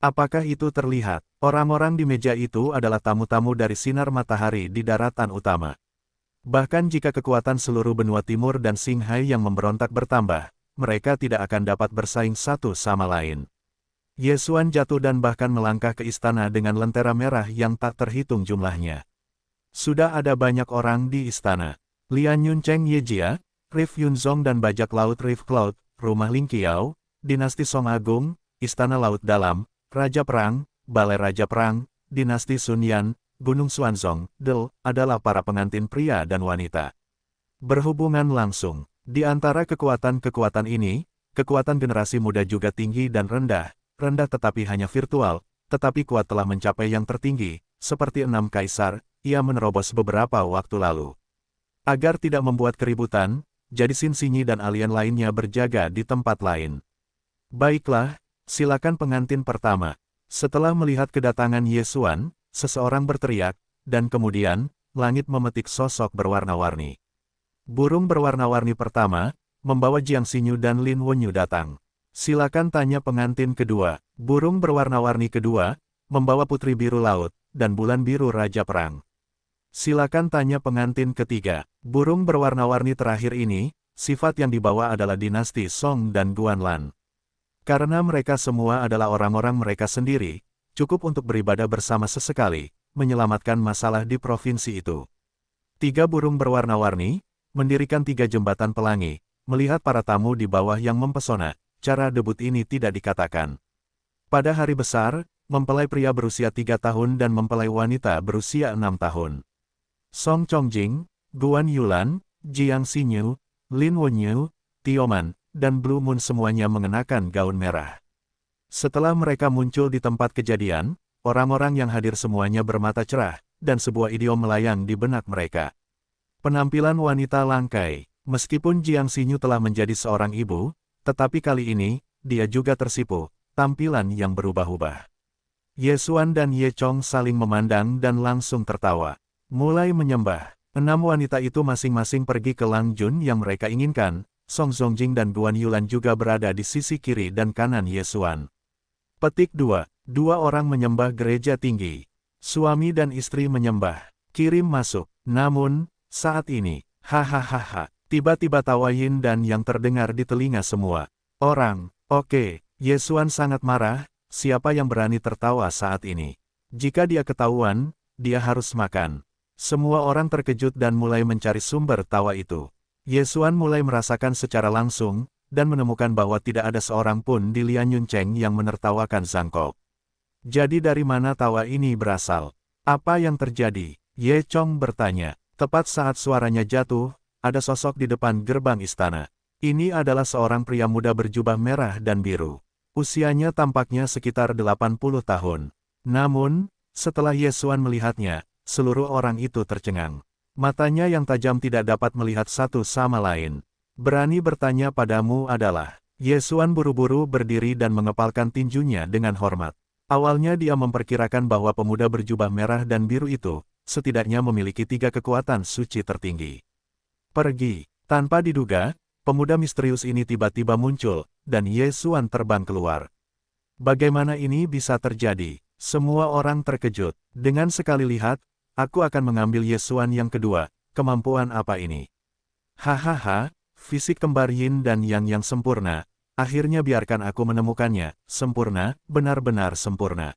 Apakah itu terlihat? Orang-orang di meja itu adalah tamu-tamu dari sinar matahari di daratan utama. Bahkan jika kekuatan seluruh benua timur dan Qinghai yang memberontak bertambah, mereka tidak akan dapat bersaing satu sama lain. Yesuan jatuh dan bahkan melangkah ke istana dengan lentera merah yang tak terhitung jumlahnya. Sudah ada banyak orang di istana. Lianyun Cheng Yejia, Rif Yunzong dan bajak laut Rif Cloud, rumah Ling Qiao, dinasti Song Agung, istana laut dalam, Raja Perang, Balai Raja Perang, dinasti Sun Yan, Gunung Xuanzong, Del, adalah para pengantin pria dan wanita. Berhubungan langsung. Di antara kekuatan-kekuatan ini, kekuatan generasi muda juga tinggi dan rendah, rendah tetapi hanya virtual, tetapi kuat telah mencapai yang tertinggi, seperti 6 kaisar, ia menerobos beberapa waktu lalu. Agar tidak membuat keributan, jadi Sin Sinyi dan alien lainnya berjaga di tempat lain. Baiklah, silakan pengantin pertama. Setelah melihat kedatangan Yesuan, seseorang berteriak, dan kemudian, langit memetik sosok berwarna-warni. Burung berwarna-warni pertama, membawa Jiang Xinyu dan Lin Wenyu datang. Silakan tanya pengantin kedua. Burung berwarna-warni kedua, membawa putri biru laut, dan bulan biru Raja Perang. Silakan tanya pengantin ketiga. Burung berwarna-warni terakhir ini, sifat yang dibawa adalah dinasti Song dan Guanlan. Karena mereka semua adalah orang-orang mereka sendiri, cukup untuk beribadah bersama sesekali, menyelamatkan masalah di provinsi itu. 3 burung berwarna-warni, mendirikan 3 jembatan pelangi, melihat para tamu di bawah yang mempesona, cara debut ini tidak dikatakan. Pada hari besar, mempelai pria berusia 3 tahun dan mempelai wanita berusia 6 tahun. Song Chongjing, Guan Yulan, Jiang Xinyu, Lin Wenyu, Tioman, dan Blue Moon semuanya mengenakan gaun merah. Setelah mereka muncul di tempat kejadian, orang-orang yang hadir semuanya bermata cerah, dan sebuah idiom melayang di benak mereka. Penampilan wanita langkai. Meskipun Jiang Xinyu telah menjadi seorang ibu, tetapi kali ini, dia juga tersipu, tampilan yang berubah-ubah. Yesuan dan Ye Chong saling memandang dan langsung tertawa. Mulai menyembah. 6 wanita itu masing-masing pergi ke Lang Jun yang mereka inginkan, Song Zongjing dan Guan Yulan juga berada di sisi kiri dan kanan Yesuan. Petik 2. 2 orang menyembah gereja tinggi. Suami dan istri menyembah. Kirim masuk. Namun, saat ini, hahaha, tiba-tiba tawa Yin dan yang terdengar di telinga semua. Orang, oke, Yesuan sangat marah, siapa yang berani tertawa saat ini? Jika dia ketahuan, dia harus makan. Semua orang terkejut dan mulai mencari sumber tawa itu. Ye Xuan mulai merasakan secara langsung, dan menemukan bahwa tidak ada seorang pun di Lian Yuncheng yang menertawakan Zhangkok. Jadi dari mana tawa ini berasal? Apa yang terjadi? Ye Chong bertanya. Tepat saat suaranya jatuh, ada sosok di depan gerbang istana. Ini adalah seorang pria muda berjubah merah dan biru. Usianya tampaknya sekitar 80 tahun. Namun, setelah Ye Xuan melihatnya, seluruh orang itu tercengang. Matanya yang tajam tidak dapat melihat satu sama lain. Berani bertanya padamu adalah. Ye Xuan buru-buru berdiri dan mengepalkan tinjunya dengan hormat. Awalnya dia memperkirakan bahwa pemuda berjubah merah dan biru itu, setidaknya memiliki 3 kekuatan suci tertinggi. Pergi. Tanpa diduga, pemuda misterius ini tiba-tiba muncul, dan Ye Xuan terbang keluar. Bagaimana ini bisa terjadi? Semua orang terkejut. Dengan sekali lihat, aku akan mengambil Ye Xuan yang kedua. Kemampuan apa ini? Hahaha, fisik kembar yin dan yang sempurna. Akhirnya biarkan aku menemukannya. Sempurna, benar-benar sempurna.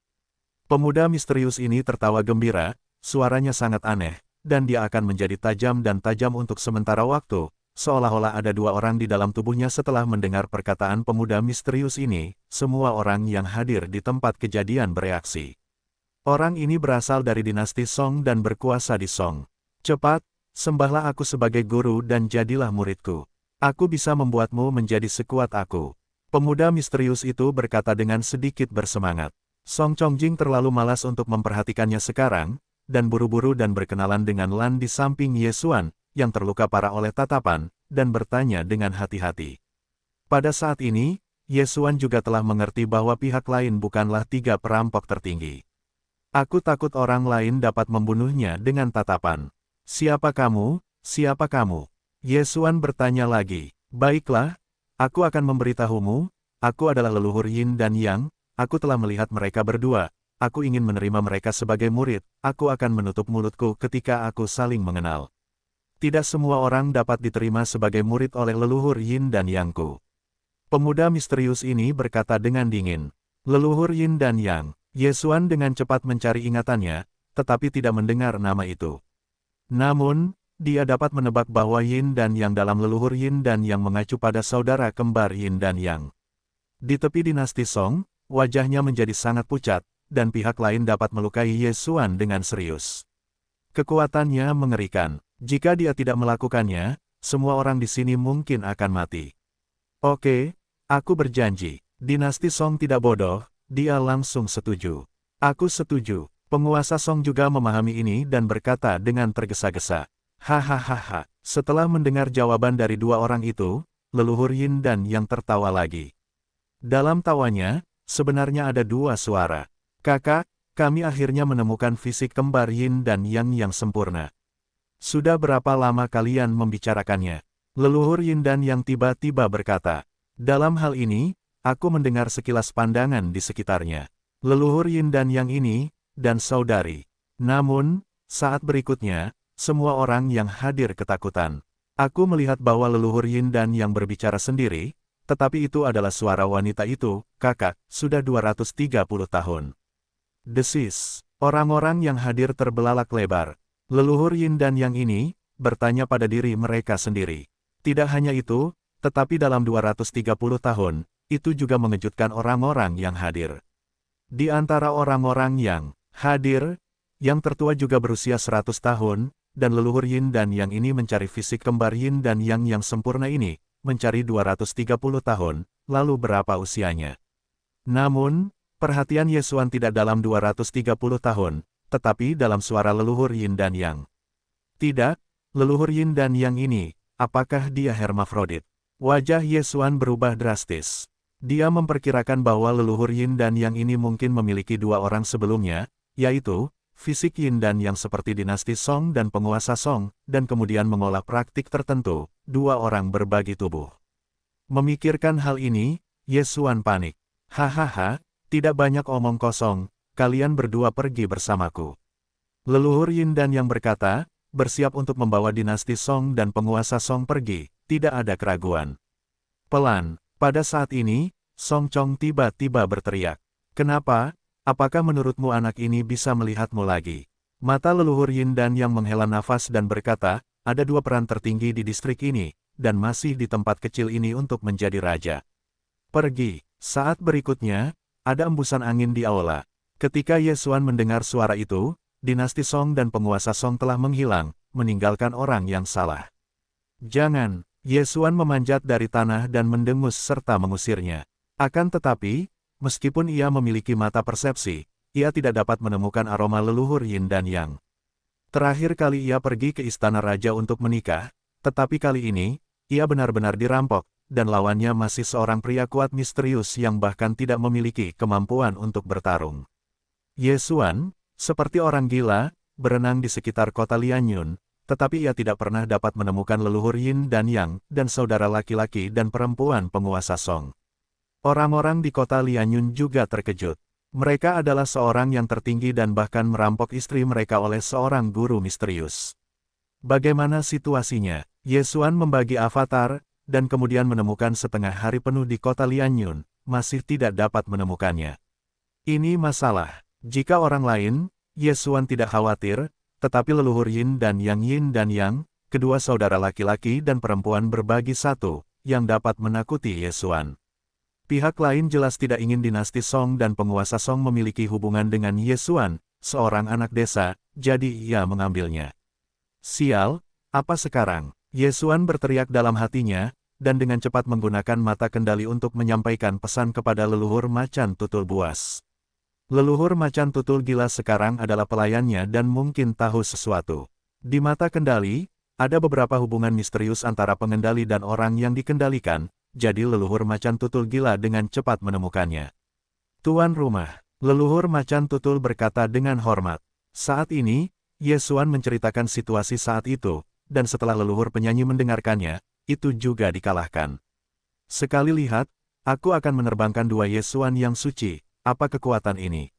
Pemuda misterius ini tertawa gembira, suaranya sangat aneh, dan dia akan menjadi tajam dan tajam untuk sementara waktu. Seolah-olah ada 2 orang di dalam tubuhnya setelah mendengar perkataan pemuda misterius ini, semua orang yang hadir di tempat kejadian bereaksi. Orang ini berasal dari dinasti Song dan berkuasa di Song. Cepat, sembahlah aku sebagai guru dan jadilah muridku. Aku bisa membuatmu menjadi sekuat aku. Pemuda misterius itu berkata dengan sedikit bersemangat. Song Chongjing terlalu malas untuk memperhatikannya sekarang, dan buru-buru dan berkenalan dengan Lan di samping Ye Xuan, yang terluka parah oleh tatapan, dan bertanya dengan hati-hati. Pada saat ini, Ye Xuan juga telah mengerti bahwa pihak lain bukanlah 3 perampok tertinggi. Aku takut orang lain dapat membunuhnya dengan tatapan. Siapa kamu? Siapa kamu? Ye Xuan bertanya lagi. Baiklah, aku akan memberitahumu, aku adalah leluhur Yin dan Yang, aku telah melihat mereka berdua, aku ingin menerima mereka sebagai murid, aku akan menutup mulutku ketika aku saling mengenal. Tidak semua orang dapat diterima sebagai murid oleh leluhur Yin dan Yang-ku. Pemuda misterius ini berkata dengan dingin. Leluhur Yin dan Yang. Ye Xuan dengan cepat mencari ingatannya, tetapi tidak mendengar nama itu. Namun, dia dapat menebak bahwa Yin dan Yang dalam leluhur Yin dan Yang mengacu pada saudara kembar Yin dan Yang. Di tepi dinasti Song, wajahnya menjadi sangat pucat, dan pihak lain dapat melukai Ye Xuan dengan serius. Kekuatannya mengerikan. Jika dia tidak melakukannya, semua orang di sini mungkin akan mati. Oke, aku berjanji. Dinasti Song tidak bodoh, dia langsung setuju. Aku setuju. Penguasa Song juga memahami ini dan berkata dengan tergesa-gesa. Hahaha. Setelah mendengar jawaban dari 2 orang itu, leluhur Yin dan Yang tertawa lagi. Dalam tawanya, sebenarnya ada 2 suara. Kakak, kami akhirnya menemukan fisik kembar Yin dan Yang sempurna. Sudah berapa lama kalian membicarakannya? Leluhur Yin dan Yang tiba-tiba berkata. Dalam hal ini, aku mendengar sekilas pandangan di sekitarnya. Leluhur Yin dan Yang ini, dan saudari. Namun, saat berikutnya, semua orang yang hadir ketakutan. Aku melihat bahwa leluhur Yin dan Yang berbicara sendiri, tetapi itu adalah suara wanita itu, kakak, sudah 230 tahun. Desis. Orang-orang yang hadir terbelalak lebar. Leluhur Yin dan Yang ini, bertanya pada diri mereka sendiri. Tidak hanya itu, tetapi dalam 230 tahun, itu juga mengejutkan orang-orang yang hadir. Di antara orang-orang yang hadir, yang tertua juga berusia 100 tahun, dan leluhur Yin dan Yang ini mencari fisik kembar Yin dan Yang sempurna ini, mencari 230 tahun, lalu berapa usianya. Namun, perhatian Ye Xuan tidak dalam 230 tahun, tetapi dalam suara leluhur Yin dan Yang. Tidak, leluhur Yin dan Yang ini, apakah dia hermafrodit? Wajah Ye Xuan berubah drastis. Dia memperkirakan bahwa leluhur Yin dan Yang ini mungkin memiliki 2 orang sebelumnya, yaitu, fisik Yin dan Yang seperti dinasti Song dan penguasa Song, dan kemudian mengolah praktik tertentu, 2 orang berbagi tubuh. Memikirkan hal ini, Ye Xuan panik. Hahaha, tidak banyak omong kosong. Kalian berdua pergi bersamaku. Leluhur Yin dan Yang berkata, bersiap untuk membawa dinasti Song dan penguasa Song pergi, tidak ada keraguan. Pelan, pada saat ini, Song Chong tiba-tiba berteriak. Kenapa? Apakah menurutmu anak ini bisa melihatmu lagi? Mata leluhur Yin dan Yang menghela nafas dan berkata, ada dua peran tertinggi di distrik ini, dan masih di tempat kecil ini untuk menjadi raja. Pergi. Saat berikutnya, ada embusan angin di aula. Ketika Ye Xuan mendengar suara itu, dinasti Song dan penguasa Song telah menghilang, meninggalkan orang yang salah. Jangan, Ye Xuan memanjat dari tanah dan mendengus serta mengusirnya. Akan tetapi, meskipun ia memiliki mata persepsi, ia tidak dapat menemukan aroma leluhur Yin dan Yang. Terakhir kali ia pergi ke istana raja untuk menikah, tetapi kali ini, ia benar-benar dirampok, dan lawannya masih seorang pria kuat misterius yang bahkan tidak memiliki kemampuan untuk bertarung. Ye Xuan, seperti orang gila, berenang di sekitar kota Lianyun, tetapi ia tidak pernah dapat menemukan leluhur Yin dan Yang, dan saudara laki-laki dan perempuan penguasa Song. Orang-orang di kota Lianyun juga terkejut. Mereka adalah seorang yang tertinggi dan bahkan merampok istri mereka oleh seorang guru misterius. Bagaimana situasinya? Ye Xuan membagi avatar, dan kemudian menemukan setengah hari penuh di kota Lianyun, masih tidak dapat menemukannya. Ini masalah. Jika orang lain, Ye Xuan tidak khawatir, tetapi leluhur Yin dan Yang, kedua saudara laki-laki dan perempuan berbagi satu, yang dapat menakuti Ye Xuan. Pihak lain jelas tidak ingin dinasti Song dan penguasa Song memiliki hubungan dengan Ye Xuan, seorang anak desa, jadi ia mengambilnya. Sial, apa sekarang? Ye Xuan berteriak dalam hatinya, dan dengan cepat menggunakan mata kendali untuk menyampaikan pesan kepada leluhur macan tutul buas. Leluhur macan tutul gila sekarang adalah pelayannya dan mungkin tahu sesuatu. Di mata kendali, ada beberapa hubungan misterius antara pengendali dan orang yang dikendalikan, jadi leluhur macan tutul gila dengan cepat menemukannya. Tuan rumah, leluhur macan tutul berkata dengan hormat. Saat ini, Ye Xuan menceritakan situasi saat itu, dan setelah leluhur penyanyi mendengarkannya, itu juga dikalahkan. Sekali lihat, aku akan menerbangkan dua Ye Xuan yang suci, apa kekuatan ini?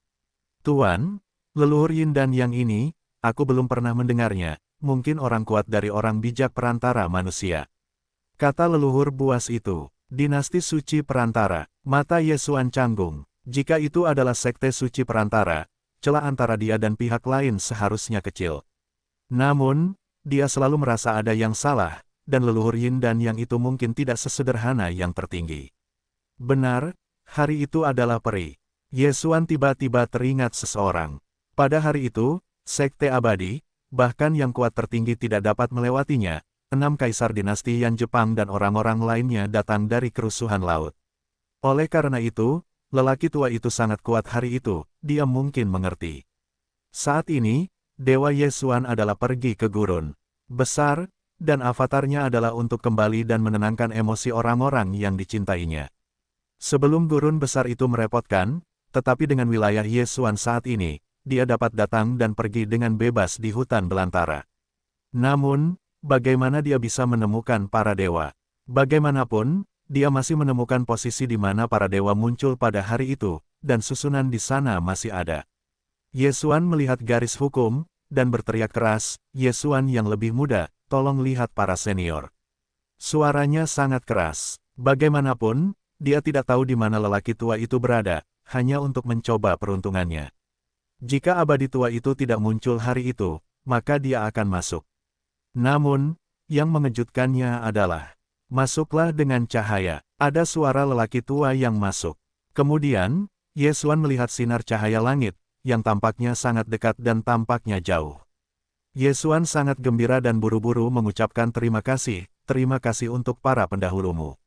Tuan, leluhur Yin dan Yang ini, aku belum pernah mendengarnya, mungkin orang kuat dari orang bijak perantara manusia. Kata leluhur buas itu, dinasti suci perantara, mata Ye Xuan canggung, jika itu adalah sekte suci perantara, celah antara dia dan pihak lain seharusnya kecil. Namun, dia selalu merasa ada yang salah, dan leluhur Yin dan Yang itu mungkin tidak sesederhana yang tertinggi. Benar, hari itu adalah peri. Ye Xuan tiba-tiba teringat seseorang. Pada hari itu, sekte abadi, bahkan yang kuat tertinggi tidak dapat melewatinya, 6 kaisar dinasti Yan Jepang dan orang-orang lainnya datang dari kerusuhan laut. Oleh karena itu, lelaki tua itu sangat kuat hari itu, dia mungkin mengerti. Saat ini, Dewa Ye Xuan adalah pergi ke gurun besar, dan avatarnya adalah untuk kembali dan menenangkan emosi orang-orang yang dicintainya. Sebelum gurun besar itu merepotkan, tetapi dengan wilayah Ye Xuan saat ini, dia dapat datang dan pergi dengan bebas di hutan belantara. Namun, bagaimana dia bisa menemukan para dewa? Bagaimanapun, dia masih menemukan posisi di mana para dewa muncul pada hari itu, dan susunan di sana masih ada. Ye Xuan melihat garis hukum, dan berteriak keras, Ye Xuan yang lebih muda, tolong lihat para senior. Suaranya sangat keras. Bagaimanapun, dia tidak tahu di mana lelaki tua itu berada, hanya untuk mencoba peruntungannya. Jika abadi tua itu tidak muncul hari itu, maka dia akan masuk. Namun, yang mengejutkannya adalah, masuklah dengan cahaya. Ada suara lelaki tua yang masuk. Kemudian, Ye Xuan melihat sinar cahaya langit, yang tampaknya sangat dekat dan tampaknya jauh. Ye Xuan sangat gembira dan buru-buru mengucapkan terima kasih untuk para pendahulumu.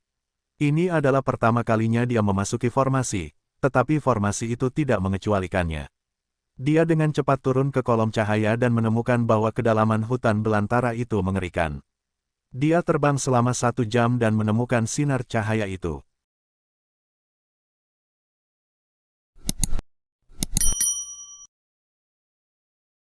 Ini adalah pertama kalinya dia memasuki formasi, tetapi formasi itu tidak mengecualikannya. Dia dengan cepat turun ke kolom cahaya dan menemukan bahwa kedalaman hutan belantara itu mengerikan. Dia terbang selama 1 jam dan menemukan sinar cahaya itu.